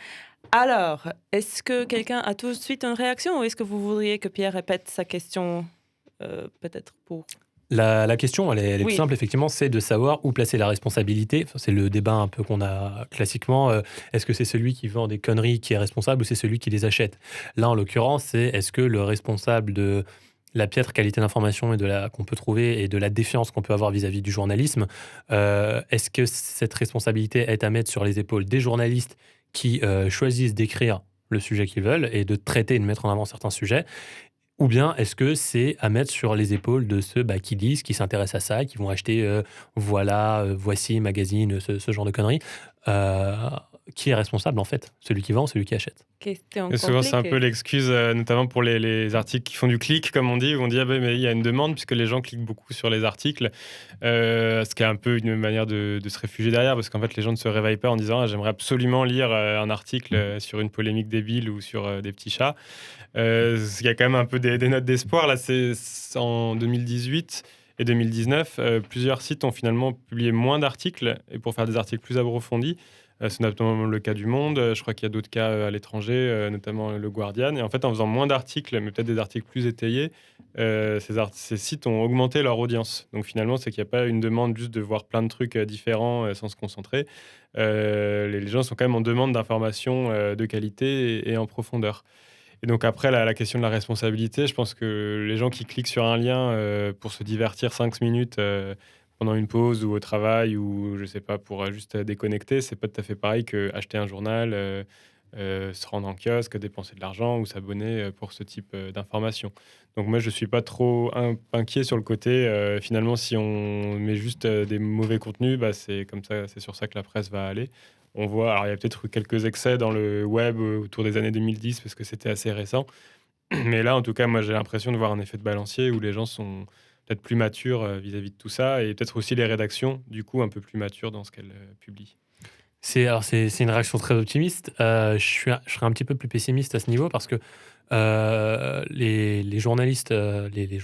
Alors, est-ce que quelqu'un a tout de suite une réaction ou est-ce que vous voudriez que Pierre répète sa question peut-être pour... La question, elle est Oui. tout simple, effectivement, c'est de savoir où placer la responsabilité. Enfin, c'est le débat un peu qu'on a classiquement. Est-ce que c'est celui qui vend des conneries qui est responsable ou c'est celui qui les achète ? Là, en l'occurrence, c'est est-ce que le responsable de la piètre qualité d'information et qu'on peut trouver et de la défiance qu'on peut avoir vis-à-vis du journalisme, est-ce que cette responsabilité est à mettre sur les épaules des journalistes qui choisissent d'écrire le sujet qu'ils veulent et de traiter et de mettre en avant certains sujets ? Ou bien est-ce que c'est à mettre sur les épaules de ceux qui lisent, qui s'intéressent à ça, qui vont acheter Voici, Magazine, ce genre de conneries qui est responsable en fait ? Celui qui vend, celui qui achète. Question Et souvent, c'est un peu l'excuse, notamment pour les articles qui font du clic, comme on dit, où on dit mais il y a une demande, puisque les gens cliquent beaucoup sur les articles. Ce qui est un peu une manière de se réfugier derrière, parce qu'en fait, les gens ne se réveillent pas en disant j'aimerais absolument lire un article sur une polémique débile ou sur des petits chats. Il y a quand même un peu des notes d'espoir. Là, c'est en 2018 et 2019, plusieurs sites ont finalement publié moins d'articles, et pour faire des articles plus approfondis. C'est notamment le cas du Monde. Je crois qu'il y a d'autres cas à l'étranger, notamment le Guardian. Et en fait, en faisant moins d'articles, mais peut-être des articles plus étayés, ces sites ont augmenté leur audience. Donc finalement, c'est qu'il n'y a pas une demande juste de voir plein de trucs différents sans se concentrer. Les gens sont quand même en demande d'informations de qualité et en profondeur. Et donc après, la question de la responsabilité, je pense que les gens qui cliquent sur un lien pour se divertir 5 minutes pendant une pause ou au travail ou je sais pas, pour juste déconnecter, c'est pas tout à fait pareil que acheter un journal, se rendre en kiosque, dépenser de l'argent ou s'abonner pour ce type d'informations. Donc moi, je suis pas trop inquiet sur le côté, finalement, si on met juste des mauvais contenus, c'est comme ça, c'est sur ça que la presse va aller. On voit, alors il y a peut-être eu quelques excès dans le web autour des années 2010 parce que c'était assez récent. Mais là, en tout cas, moi, j'ai l'impression de voir un effet de balancier où les gens sont peut-être plus matures vis-à-vis de tout ça et peut-être aussi les rédactions, du coup, un peu plus matures dans ce qu'elles publient. C'est une réaction très optimiste. Je serais un petit peu plus pessimiste à ce niveau parce que les journalistes, les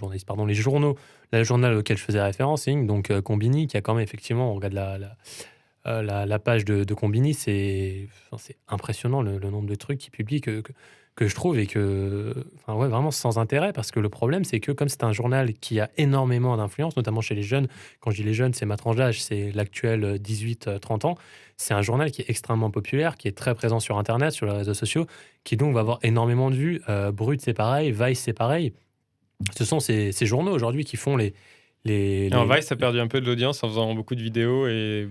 journaux, le journal auquel je faisais référence, donc Combini, qui a quand même effectivement, on regarde la page de Combini, c'est impressionnant le nombre de trucs qu'ils publient, que que je trouve vraiment sans intérêt, parce que le problème, c'est que comme c'est un journal qui a énormément d'influence, notamment chez les jeunes, quand je dis les jeunes, c'est ma tranche d'âge, c'est l'actuel 18-30 ans, c'est un journal qui est extrêmement populaire, qui est très présent sur Internet, sur les réseaux sociaux, qui donc va avoir énormément de vues. Brut, c'est pareil, Vice, c'est pareil. Ce sont ces journaux aujourd'hui qui font Vice a perdu un peu de l'audience en faisant beaucoup de vidéos et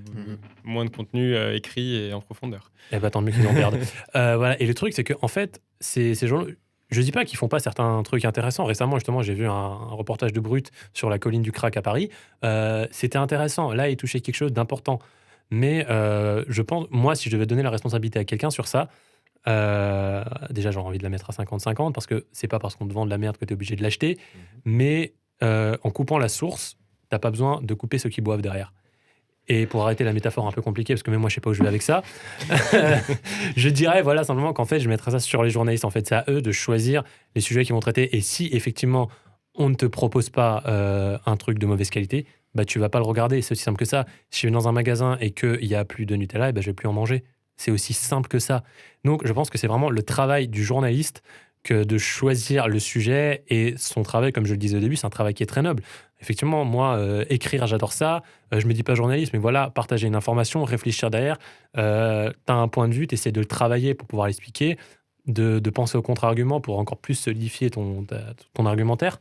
moins de contenu écrit et en profondeur. Eh ben, tant mieux qu'ils en perdent. Voilà. Et le truc, c'est que en fait, ces journaux, je dis pas qu'ils font pas certains trucs intéressants. Récemment, justement, j'ai vu un reportage de Brut sur la colline du Crac à Paris. C'était intéressant. Là, il touchait quelque chose d'important. Mais je pense, moi, si je devais donner la responsabilité à quelqu'un sur ça, déjà, j'aurais envie de la mettre à 50-50, parce que c'est pas parce qu'on te vend de la merde que tu es obligé de l'acheter. Mais en coupant la source, t'as pas besoin de couper ceux qui boivent derrière. Et pour arrêter la métaphore un peu compliquée, parce que même moi je sais pas où je vais avec ça, je dirais voilà simplement qu'en fait je mettrais ça sur les journalistes. En fait, c'est à eux de choisir les sujets qu'ils vont traiter. Et si effectivement on ne te propose pas un truc de mauvaise qualité, bah tu vas pas le regarder. C'est aussi simple que ça. Si je vais dans un magasin et qu'il y a plus de Nutella, je vais plus en manger. C'est aussi simple que ça. Donc je pense que c'est vraiment le travail du journaliste que de choisir le sujet, et son travail, comme je le disais au début, c'est un travail qui est très noble. Effectivement, moi, écrire, j'adore ça. Je me dis pas journaliste, mais voilà, partager une information, réfléchir derrière. T'as un point de vue, t'essaies de le travailler pour pouvoir l'expliquer, de penser au contre-argument pour encore plus solidifier ton argumentaire.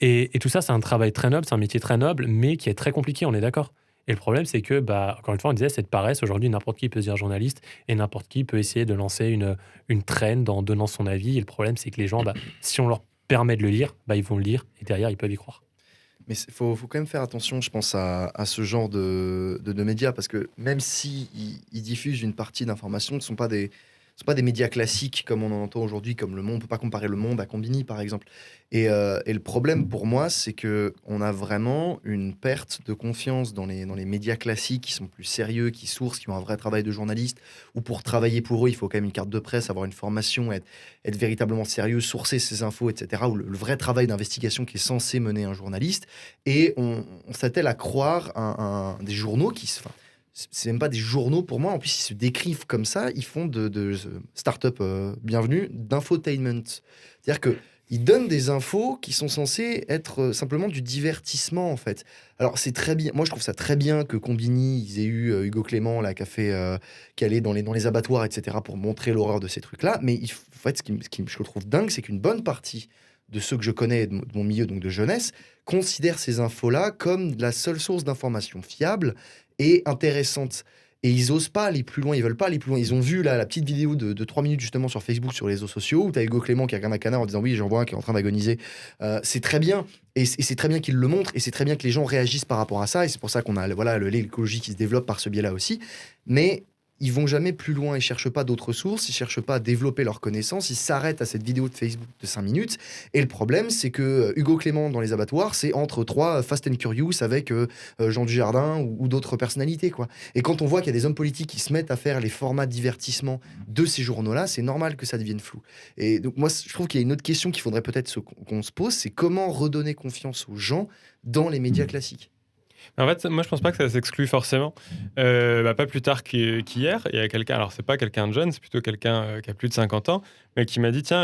Et tout ça, c'est un travail très noble, c'est un métier très noble, mais qui est très compliqué, on est d'accord. Et le problème, c'est que, encore une fois, on disait, cette paresse, aujourd'hui, n'importe qui peut se dire journaliste, et n'importe qui peut essayer de lancer une traîne en donnant son avis. Et le problème, c'est que les gens, si on leur permet de le lire, ils vont le lire, et derrière, ils peuvent y croire. Mais il faut quand même faire attention, je pense, à ce genre de médias, parce que même s'ils diffusent une partie d'informations, ce ne sont pas des médias classiques comme on en entend aujourd'hui, comme Le Monde. On ne peut pas comparer Le Monde à Combini, par exemple. Et le problème pour moi, c'est qu'on a vraiment une perte de confiance dans les médias classiques qui sont plus sérieux, qui sourcent, qui ont un vrai travail de journaliste, ou pour travailler pour eux, il faut quand même une carte de presse, avoir une formation, être véritablement sérieux, sourcer ses infos, etc. Ou le vrai travail d'investigation qui est censé mener un journaliste. Et on s'attelle à croire des journaux qui... c'est même pas des journaux pour moi. En plus, ils se décrivent comme ça. Ils font de start-up bienvenue d'infotainment. C'est-à-dire qu'ils donnent des infos qui sont censées être simplement du divertissement, en fait. Alors, c'est très bien. Moi, je trouve ça très bien que Combini, ils aient eu Hugo Clément, là, qui allait dans les abattoirs, etc., pour montrer l'horreur de ces trucs-là. Mais en fait, ce qui je trouve dingue, c'est qu'une bonne partie de ceux que je connais de mon milieu, donc de jeunesse, considèrent ces infos-là comme la seule source d'information fiable et intéressante. Et ils osent pas aller plus loin, ils veulent pas aller plus loin. Ils ont vu là, la petite vidéo de 3 minutes justement sur Facebook, sur les réseaux sociaux, où tu as Hugo Clément qui regarde un canard en disant oui, j'en vois un qui est en train d'agoniser. C'est très bien, et c'est très bien qu'il le montre, et c'est très bien que les gens réagissent par rapport à ça, et c'est pour ça qu'on a l'écologie qui se développe par ce biais-là aussi. Mais ils vont jamais plus loin, ils cherchent pas d'autres sources, ils cherchent pas à développer leurs connaissances, ils s'arrêtent à cette vidéo de Facebook de 5 minutes. Et le problème, c'est que Hugo Clément dans les abattoirs, c'est entre 3 Fast and Curious avec Jean Dujardin ou d'autres personnalités, quoi. Et quand on voit qu'il y a des hommes politiques qui se mettent à faire les formats de divertissement de ces journaux-là, c'est normal que ça devienne flou. Et donc moi, je trouve qu'il y a une autre question qu'il faudrait peut-être qu'on se pose, c'est comment redonner confiance aux gens dans les médias classiques. En fait, moi, je pense pas que ça s'exclue forcément. Pas plus tard qu'hier, il y a quelqu'un, alors c'est pas quelqu'un de jeune, c'est plutôt quelqu'un qui a plus de 50 ans, mais qui m'a dit, tiens,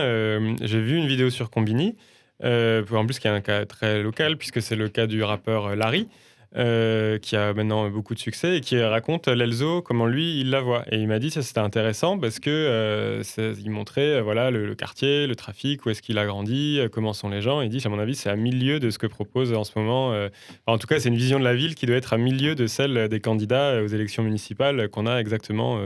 j'ai vu une vidéo sur Combini, en plus qui est un cas très local, puisque c'est le cas du rappeur Larry, qui a maintenant beaucoup de succès et qui raconte l'Elzo, comment lui, il la voit. Et il m'a dit, ça c'était intéressant parce que il montrait le quartier, le trafic, où est-ce qu'il a grandi, comment sont les gens. Il dit, à mon avis, c'est à milieu de ce que propose en ce moment. En tout cas, c'est une vision de la ville qui doit être à milieu de celle des candidats aux élections municipales qu'on a exactement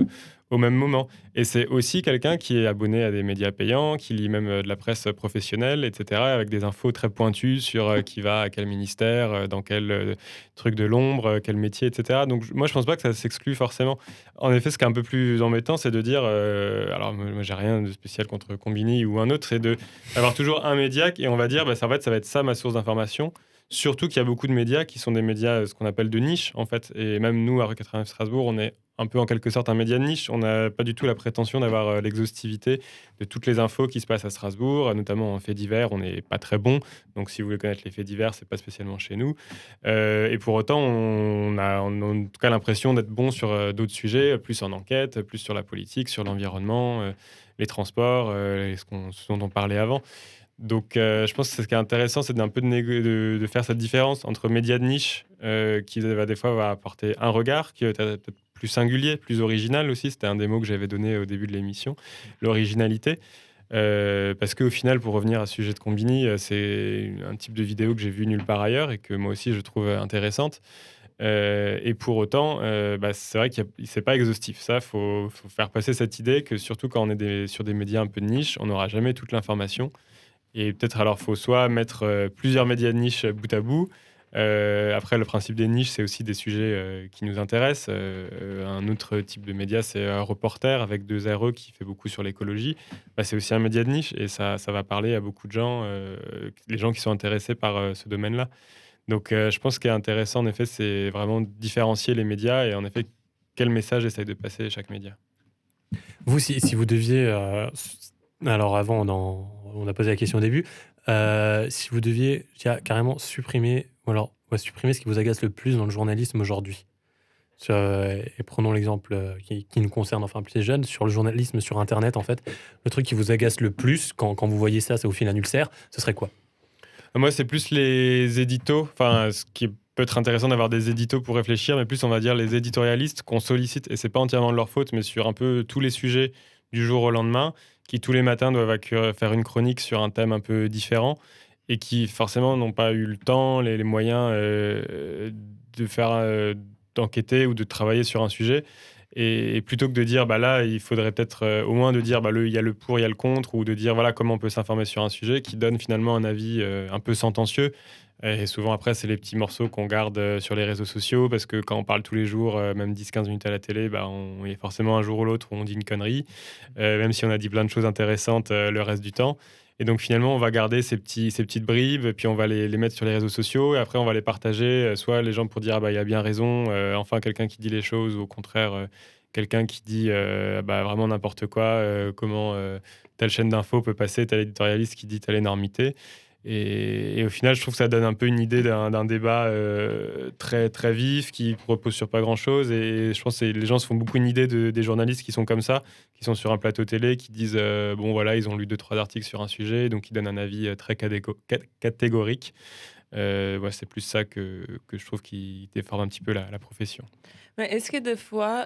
au même moment. Et c'est aussi quelqu'un qui est abonné à des médias payants, qui lit même de la presse professionnelle, etc., avec des infos très pointues sur qui va à quel ministère, dans quel truc de l'ombre, quel métier, etc. Donc moi, je pense pas que ça s'exclut forcément. En effet, ce qui est un peu plus embêtant, c'est de dire, alors moi, j'ai rien de spécial contre Combini ou un autre, c'est d'avoir toujours un média et on va dire, en fait, ça va être ça ma source d'information Surtout qu'il y a beaucoup de médias qui sont des médias, ce qu'on appelle de niche, en fait. Et même nous, à Rue 89 Strasbourg, on est un peu en quelque sorte un média de niche. On n'a pas du tout la prétention d'avoir l'exhaustivité de toutes les infos qui se passent à Strasbourg, notamment en faits divers. On n'est pas très bon. Donc, si vous voulez connaître les faits divers, c'est pas spécialement chez nous. Et pour autant, on a en tout cas l'impression d'être bon sur d'autres sujets, plus en enquête, plus sur la politique, sur l'environnement, les transports, ce dont on parlait avant. Donc, je pense que ce qui est intéressant, c'est d'un peu de faire cette différence entre médias de niche, qui des fois va apporter un regard qui est peut-être plus singulier, plus original aussi. C'était un des mots que j'avais donné au début de l'émission, l'originalité. Parce qu'au final, pour revenir à ce sujet de Combini, c'est un type de vidéo que j'ai vu nulle part ailleurs et que moi aussi je trouve intéressante. Et pour autant, c'est vrai que c'est pas exhaustif. Ça, faut faire passer cette idée que surtout quand on est sur des médias un peu de niche, on n'aura jamais toute l'information. Et peut-être alors, il faut soit mettre plusieurs médias de niche bout à bout. Après, le principe des niches, c'est aussi des sujets qui nous intéressent. Un autre type de média, c'est un reporter avec 2RE qui fait beaucoup sur l'écologie. C'est aussi un média de niche et ça va parler à beaucoup de gens, les gens qui sont intéressés par ce domaine-là. Donc, je pense qu'il est intéressant, en effet, c'est vraiment différencier les médias et en effet, quel message essaye de passer chaque média. Vous, si vous deviez... alors avant, on a posé la question au début. Si vous deviez carrément supprimer ce qui vous agace le plus dans le journalisme aujourd'hui. Et prenons l'exemple qui nous concerne, enfin plus les jeunes, sur le journalisme sur Internet, en fait. Le truc qui vous agace le plus, quand vous voyez ça vous file un ulcère, ce serait quoi? Moi, c'est plus les éditos. Enfin, ce qui peut être intéressant d'avoir des éditos pour réfléchir, mais plus, on va dire, les éditorialistes qu'on sollicite, et c'est pas entièrement de leur faute, mais sur un peu tous les sujets du jour au lendemain, qui tous les matins doivent faire une chronique sur un thème un peu différent, et qui forcément n'ont pas eu le temps, les moyens de faire, d'enquêter ou de travailler sur un sujet. Et plutôt que de dire, là, il faudrait peut-être au moins de dire, il y a le pour, il y a le contre, ou de dire, voilà, comment on peut s'informer sur un sujet qui donne finalement un avis un peu sentencieux. Et souvent, après, c'est les petits morceaux qu'on garde sur les réseaux sociaux, parce que quand on parle tous les jours, même 10-15 minutes à la télé, il y a forcément un jour ou l'autre où on dit une connerie, même si on a dit plein de choses intéressantes le reste du temps. Et donc, finalement, on va garder ces petites bribes, puis on va les mettre sur les réseaux sociaux, et après, on va les partager, soit les gens pour dire, il a bien raison, enfin, quelqu'un qui dit les choses, ou au contraire, quelqu'un qui dit vraiment n'importe quoi, comment telle chaîne d'infos peut passer, tel éditorialiste qui dit telle énormité. Et au final, je trouve que ça donne un peu une idée d'un débat très, très vif, qui repose sur pas grand-chose. Et je pense que les gens se font beaucoup une idée des journalistes qui sont comme ça, qui sont sur un plateau télé, qui disent ils ont lu 2-3 articles sur un sujet, donc ils donnent un avis très catégorique. C'est plus ça que je trouve qui déforme un petit peu la profession. Mais est-ce que des fois,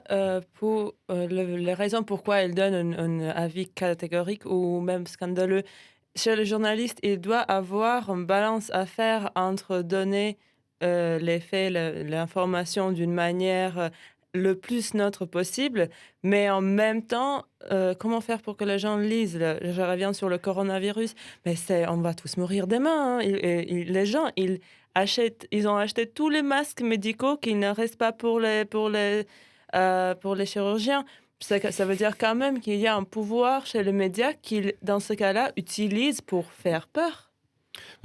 pour les raisons pourquoi elle donne un avis catégorique ou même scandaleux, chez le journaliste, il doit avoir une balance à faire entre donner les faits, l'information d'une manière le plus neutre possible, mais en même temps, comment faire pour que les gens lisent? Je reviens sur le coronavirus, mais on va tous mourir demain, hein. Les gens, ils ont acheté tous les masques médicaux qu'il ne reste pas pour les chirurgiens. Ça veut dire quand même qu'il y a un pouvoir chez les médias qu'ils, dans ce cas-là, utilisent pour faire peur.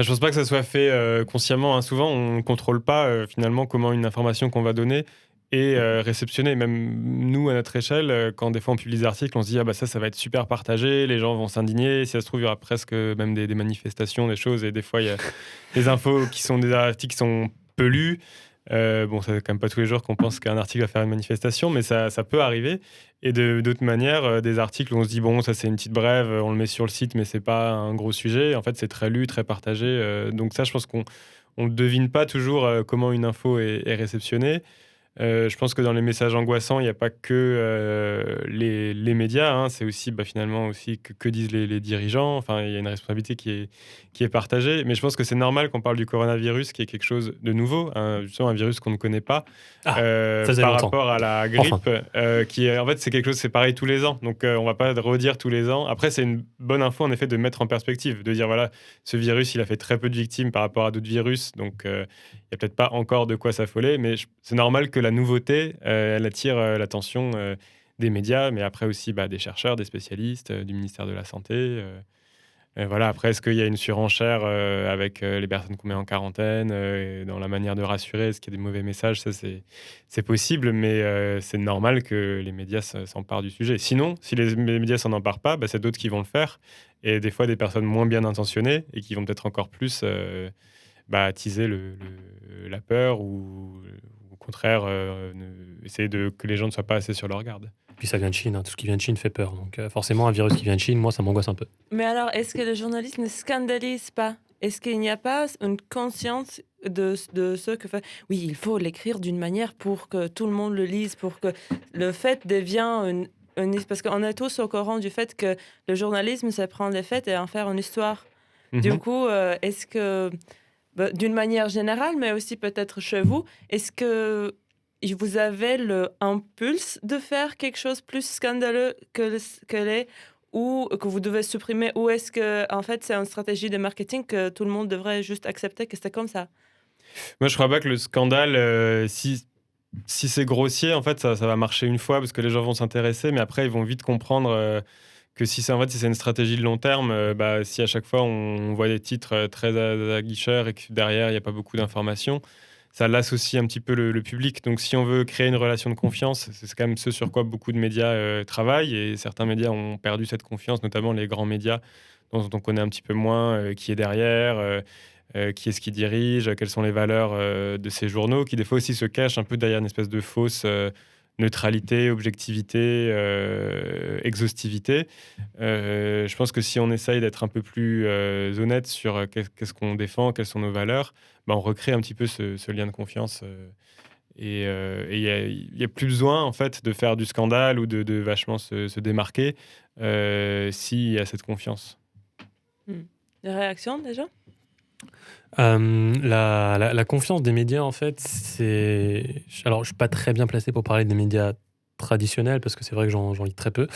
Je ne pense pas que ça soit fait consciemment, hein. Souvent, on ne contrôle pas finalement comment une information qu'on va donner est réceptionnée. Même nous, à notre échelle, quand des fois on publie des articles, on se dit ça va être super partagé, les gens vont s'indigner. Si ça se trouve, il y aura presque même des manifestations, des choses. Et des fois, il y a des infos qui sont des articles qui sont peu lus. Ça c'est quand même pas tous les jours qu'on pense qu'un article va faire une manifestation, mais ça peut arriver. Et d'autres manières, des articles où on se dit ça c'est une petite brève, on le met sur le site, mais c'est pas un gros sujet. En fait, c'est très lu, très partagé. Donc ça, je pense qu'on ne devine pas toujours comment une info est réceptionnée. Je pense que dans les messages angoissants, il n'y a pas que les médias, hein. C'est aussi finalement aussi que disent les dirigeants. Enfin, il y a une responsabilité qui est partagée. Mais je pense que c'est normal qu'on parle du coronavirus, qui est quelque chose de nouveau, justement un virus qu'on ne connaît pas, par rapport à la grippe, qui est, en fait, c'est quelque chose, c'est pareil tous les ans. Donc, on ne va pas redire tous les ans. Après, c'est une bonne info, en effet, de mettre en perspective, de dire, voilà, ce virus, il a fait très peu de victimes par rapport à d'autres virus. Donc, il n'y a peut-être pas encore de quoi s'affoler, mais c'est normal que la nouveauté, elle attire l'attention des médias, mais après aussi des chercheurs, des spécialistes, du ministère de la Santé. Voilà, après, est-ce qu'il y a une surenchère avec les personnes qu'on met en quarantaine, dans la manière de rassurer? Est-ce qu'il y a des mauvais messages? Ça, c'est possible, mais c'est normal que les médias s'emparent du sujet. Sinon, si les médias s'en emparent pas, c'est d'autres qui vont le faire. Et des fois, des personnes moins bien intentionnées et qui vont peut-être encore plus attiser la peur ou au contraire essayer que les gens ne soient pas assez sur leur garde. Puis ça vient de Chine, tout ce qui vient de Chine fait peur. Donc forcément, un virus qui vient de Chine, moi, ça m'angoisse un peu. Mais alors, est-ce que le journaliste ne scandalise pas? Est-ce qu'il n'y a pas une conscience de ce que fait... Oui, il faut l'écrire d'une manière pour que tout le monde le lise, pour que le fait devienne parce qu'on est tous au courant du fait que le journalisme, c'est prendre les faits et en faire une histoire. Du coup, est-ce que, d'une manière générale, mais aussi peut-être chez vous, est-ce que vous avez l'impulse de faire quelque chose plus scandaleux que les ou que vous devez supprimer, ou est-ce que en fait c'est une stratégie de marketing que tout le monde devrait juste accepter que c'est comme ça? Moi, je crois pas que le scandale, si c'est grossier, en fait, ça va marcher une fois parce que les gens vont s'intéresser, mais après ils vont vite comprendre que si c'est une stratégie de long terme, si à chaque fois on voit des titres très aguicheurs et que derrière il n'y a pas beaucoup d'informations, ça lasse aussi un petit peu le public. Donc si on veut créer une relation de confiance, c'est quand même ce sur quoi beaucoup de médias travaillent, et certains médias ont perdu cette confiance, notamment les grands médias dont on connaît un petit peu moins qui est derrière, qui est-ce qui dirige, quelles sont les valeurs de ces journaux, qui des fois aussi se cachent un peu derrière une espèce de fausse neutralité, objectivité, exhaustivité. Je pense que si on essaye d'être un peu plus honnête sur qu'est-ce qu'on défend, quelles sont nos valeurs, on recrée un petit peu ce lien de confiance. Et il n'y a plus besoin en fait de faire du scandale ou de vachement se démarquer s'il y a cette confiance. Des réactions déjà? La confiance des médias, en fait, c'est... Alors, je suis pas très bien placé pour parler des médias traditionnels, parce que c'est vrai que j'en lis très peu.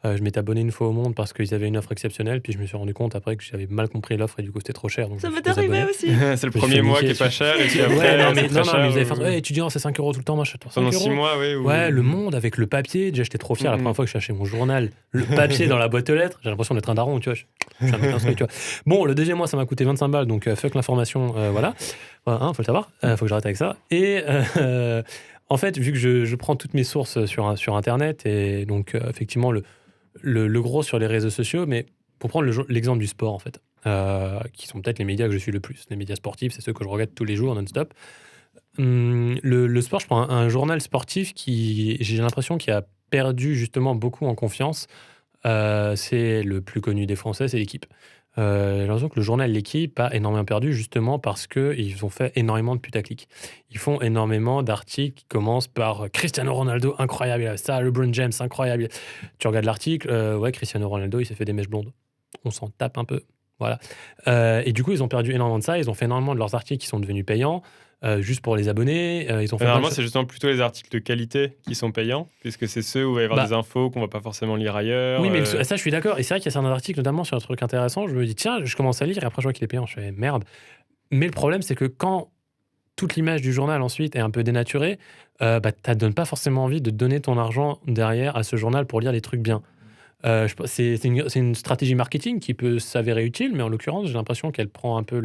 Je m'étais abonné une fois au Monde parce qu'ils avaient une offre exceptionnelle, puis je me suis rendu compte après que j'avais mal compris l'offre et du coup c'était trop cher. Donc ça m'est arrivé aussi. C'est le premier mois qui est pas cher, et puis après mais vous avez fait étudiant, c'est 5 € tout le temps, moi je pendant 6 mois, oui. Ouais, Le Monde avec le papier, déjà j'étais trop fier la première fois que je cherchais mon journal, le papier dans la boîte aux lettres, j'ai l'impression d'être un daron, tu vois. Je suis un mec instruit, tu vois. Bon, le deuxième mois ça m'a coûté 25 balles, donc fuck l'information, voilà. Faut le savoir, faut que j'arrête avec ça. Et en fait, vu que je prends toutes mes sources sur Internet, et donc effectivement le gros sur les réseaux sociaux, mais pour prendre l'exemple du sport, en fait, qui sont peut-être les médias que je suis le plus. Les médias sportifs, c'est ceux que je regarde tous les jours, non-stop. Le sport, je prends un journal sportif qui, j'ai l'impression, qui a perdu justement beaucoup en confiance. C'est le plus connu des Français, c'est l'Équipe. J'ai l'impression que le journal L'Équipe a énormément perdu justement parce qu'ils ont fait énormément de putaclic. Ils font énormément d'articles qui commencent par Cristiano Ronaldo, incroyable, il a ça, LeBron James, incroyable. Tu regardes l'article, ouais, Cristiano Ronaldo, il s'est fait des mèches blondes. On s'en tape un peu. Voilà. Et du coup, ils ont perdu énormément de ça. Ils ont fait énormément de leurs articles qui sont devenus payants. Juste pour les abonnés. Ils ont fait normalement, c'est justement plutôt les articles de qualité qui sont payants, puisque c'est ceux où il va y avoir des infos qu'on ne va pas forcément lire ailleurs. Oui, mais ça, je suis d'accord. Et c'est vrai qu'il y a certains articles, notamment sur un truc intéressant, je me dis, tiens, je commence à lire, et après, je vois qu'il est payant. Je fais, merde. Mais le problème, c'est que quand toute l'image du journal, ensuite, est un peu dénaturée, ça ne donne pas forcément envie de donner ton argent derrière à ce journal pour lire les trucs bien. C'est une stratégie marketing qui peut s'avérer utile, mais en l'occurrence, j'ai l'impression qu'elle prend un peu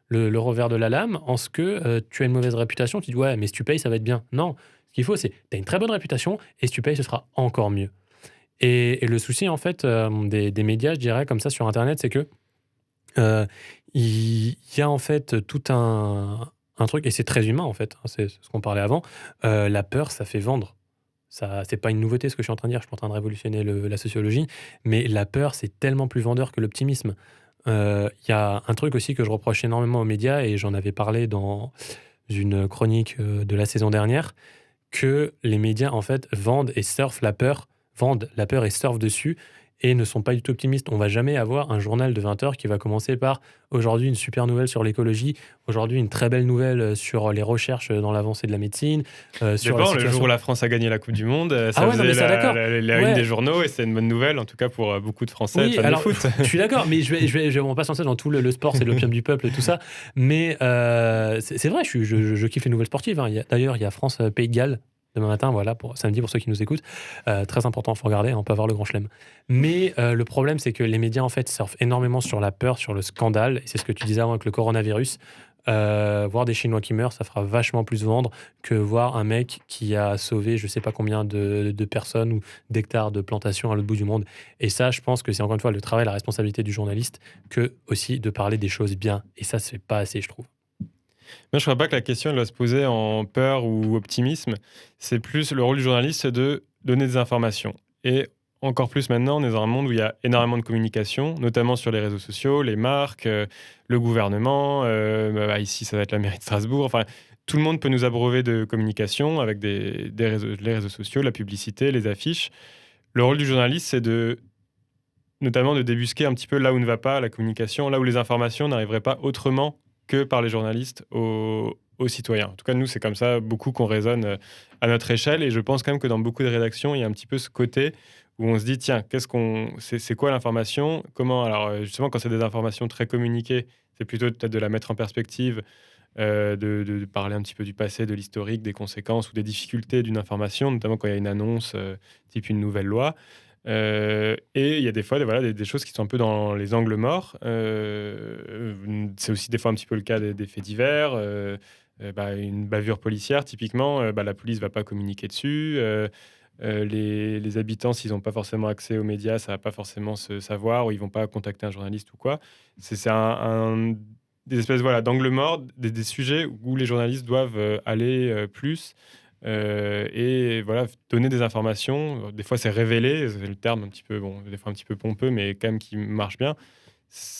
le revers de la lame, en ce que tu as une mauvaise réputation, tu dis ouais, mais si tu payes, ça va être bien. Non, ce qu'il faut, c'est tu as une très bonne réputation, et si tu payes, ce sera encore mieux. Et le souci, en fait, des médias, je dirais, comme ça, sur Internet, c'est que il y a en fait tout un truc, et c'est très humain, en fait, hein, c'est ce qu'on parlait avant, la peur, ça fait vendre. Ça, c'est pas une nouveauté ce que je suis en train de dire, je suis pas en train de révolutionner la sociologie, mais la peur, c'est tellement plus vendeur que l'optimisme. Y a un truc aussi que je reproche énormément aux médias, et j'en avais parlé dans une chronique de la saison dernière, que les médias, en fait, vendent la peur et surfent dessus, et ne sont pas du tout optimistes. On va jamais avoir un journal de 20 heures qui va commencer par aujourd'hui une super nouvelle sur l'écologie, aujourd'hui une très belle nouvelle sur les recherches dans l'avancée de la médecine. Sur le jour où la France a gagné la Coupe du Monde, ça faisait la une des journaux, et c'est une bonne nouvelle, en tout cas pour beaucoup de Français fans de foot. Je suis d'accord, mais je vais pas se lancer dans tout le sport, c'est l'opium du peuple, tout ça. Mais c'est vrai, je kiffe les nouvelles sportives. Hein. D'ailleurs, il y a France-Pays de Galles. demain matin, voilà, pour samedi, pour ceux qui nous écoutent. Très important, il faut regarder, on peut avoir le grand chelem. Mais le problème, c'est que les médias, en fait, surfent énormément sur la peur, sur le scandale. Et c'est ce que tu disais avant avec le coronavirus. Voir des Chinois qui meurent, ça fera vachement plus vendre que voir un mec qui a sauvé je sais pas combien de personnes ou d'hectares de plantations à l'autre bout du monde. Et ça, je pense que c'est encore une fois le travail, la responsabilité du journaliste, que aussi de parler des choses bien. Et ça, se fait pas assez, je trouve. Moi, je ne crois pas que la question elle doit se poser en peur ou optimisme. C'est plus le rôle du journaliste, c'est de donner des informations. Et encore plus maintenant, on est dans un monde où il y a énormément de communication, notamment sur les réseaux sociaux, les marques, le gouvernement. Ici, ça va être la mairie de Strasbourg. Enfin, tout le monde peut nous abreuver de communication avec les réseaux sociaux, la publicité, les affiches. Le rôle du journaliste, c'est notamment de débusquer un petit peu là où ne va pas la communication, là où les informations n'arriveraient pas autrement que par les journalistes aux citoyens. En tout cas, nous, c'est comme ça beaucoup qu'on raisonne à notre échelle. Et je pense quand même que dans beaucoup de rédactions, il y a un petit peu ce côté où on se dit, tiens, c'est quoi l'information ? Comment ? Alors, justement, quand c'est des informations très communiquées, c'est plutôt peut-être de la mettre en perspective, de parler un petit peu du passé, de l'historique, des conséquences ou des difficultés d'une information, notamment quand il y a une annonce, type une nouvelle loi. Et il y a des fois des choses qui sont un peu dans les angles morts. C'est aussi des fois un petit peu le cas des faits divers. Une bavure policière, typiquement, la police ne va pas communiquer dessus. Les habitants, s'ils n'ont pas forcément accès aux médias, ça ne va pas forcément se savoir, ou ils ne vont pas contacter un journaliste ou quoi. C'est des espèces d'angles morts, des sujets où les journalistes doivent aller plus. Et voilà, donner des informations. Des fois, c'est révéler, c'est le terme un petit peu, des fois un petit peu pompeux, mais quand même qui marche bien.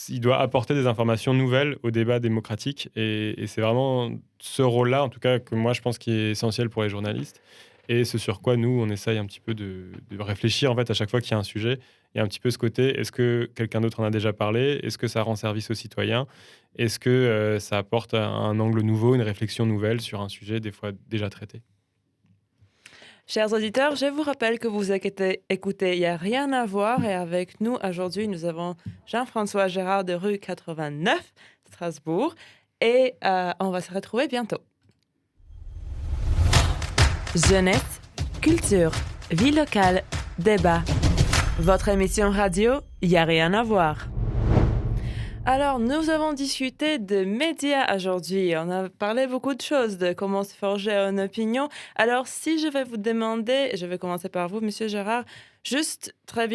Il doit apporter des informations nouvelles au débat démocratique. Et c'est vraiment ce rôle-là, en tout cas, que moi, je pense qui est essentiel pour les journalistes. Et ce sur quoi, nous, on essaye un petit peu de réfléchir, en fait, à chaque fois qu'il y a un sujet. Il y a un petit peu ce côté, est-ce que quelqu'un d'autre en a déjà parlé ? Est-ce que ça rend service aux citoyens ? Est-ce que ça apporte un angle nouveau, une réflexion nouvelle sur un sujet, des fois déjà traité ? Chers auditeurs, je vous rappelle que vous écoutez Il n'y a rien à voir et avec nous aujourd'hui, nous avons Jean-François Gérard de rue 89, Strasbourg, et on va se retrouver bientôt. Jeunesse, culture, vie locale, débat. Votre émission radio, Il n'y a rien à voir. Alors, nous avons discuté de médias aujourd'hui. On a parlé beaucoup de choses, de comment se forger une opinion. Alors, si je vais vous demander, je vais commencer par vous, Monsieur Gérard, juste très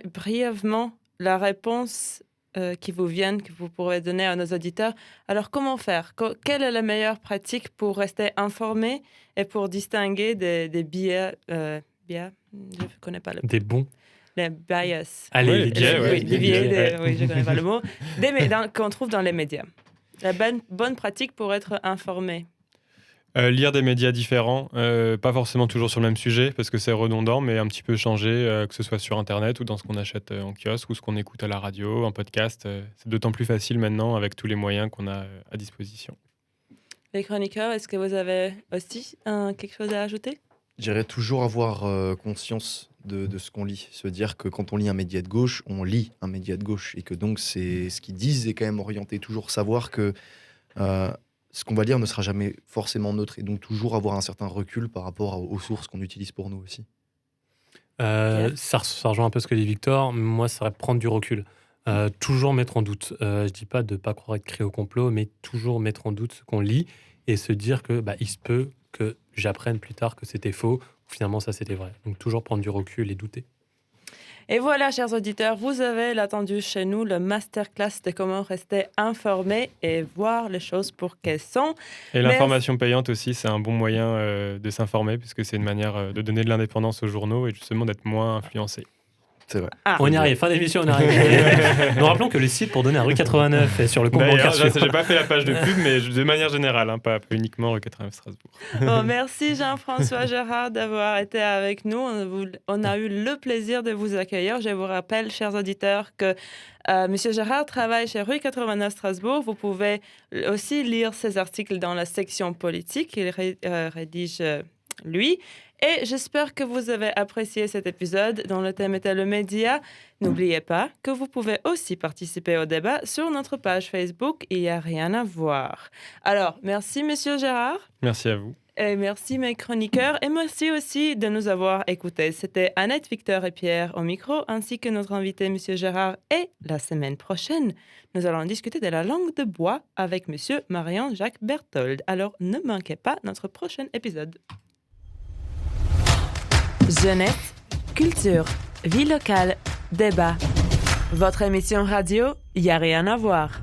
brièvement la réponse qui vous viennent, que vous pourrez donner à nos auditeurs. Alors, comment faire ? Quelle est la meilleure pratique pour rester informé et pour distinguer des biais, je ne connais pas le... Des bons. Les bias. Allez, les biais, ouais. Les biais, oui, je ne connais pas le mot. Qu'on trouve dans les médias. La bonne pratique pour être informé. Lire des médias différents, pas forcément toujours sur le même sujet, parce que c'est redondant, mais un petit peu changer, que ce soit sur Internet ou dans ce qu'on achète en kiosque ou ce qu'on écoute à la radio, en podcast. C'est d'autant plus facile maintenant avec tous les moyens qu'on a à disposition. Les chroniqueurs, est-ce que vous avez aussi quelque chose à ajouter ? J'irais toujours avoir conscience de ce qu'on lit. Se dire que quand on lit un média de gauche, on lit un média de gauche. Et que donc, c'est ce qu'ils disent est quand même orienté. Toujours savoir que ce qu'on va lire ne sera jamais forcément neutre. Et donc, toujours avoir un certain recul par rapport aux sources qu'on utilise pour nous aussi. Ça rejoint un peu ce que dit Victor. Moi, ça serait prendre du recul. Toujours mettre en doute. Je dis pas de ne pas croire être créé au complot, mais toujours mettre en doute ce qu'on lit et se dire que il se peut que j'apprenne plus tard que c'était faux, ou finalement ça c'était vrai. Donc toujours prendre du recul et douter. Et voilà, chers auditeurs, vous avez attendu chez nous le masterclass de comment rester informé et voir les choses pour qu'elles sont. Et l'information payante aussi, c'est un bon moyen de s'informer, puisque c'est une manière de donner de l'indépendance aux journaux et justement d'être moins influencé. C'est vrai. On y arrive, fin d'émission, on arrive. Nous rappelons que le site pour donner à rue 89 est sur le compte bancaire. J'ai pas fait la page de pub, mais de manière générale, pas uniquement rue 89 Strasbourg. Bon, merci Jean-François Gérard d'avoir été avec nous. On a eu le plaisir de vous accueillir. Je vous rappelle, chers auditeurs, que Monsieur Gérard travaille chez rue 89 Strasbourg. Vous pouvez aussi lire ses articles dans la section politique. Il rédige lui. Et j'espère que vous avez apprécié cet épisode dont le thème était le média. N'oubliez pas que vous pouvez aussi participer au débat sur notre page Facebook Il n'y a rien à voir. Alors, merci Monsieur Gérard. Merci à vous. Et merci mes chroniqueurs et merci aussi de nous avoir écoutés. C'était Annette, Victor et Pierre au micro, ainsi que notre invité Monsieur Gérard. Et la semaine prochaine, nous allons discuter de la langue de bois avec Monsieur Marion-Jacques Berthold. Alors ne manquez pas notre prochain épisode. Jeunesse, culture, vie locale, débat. Votre émission radio, y a rien à voir.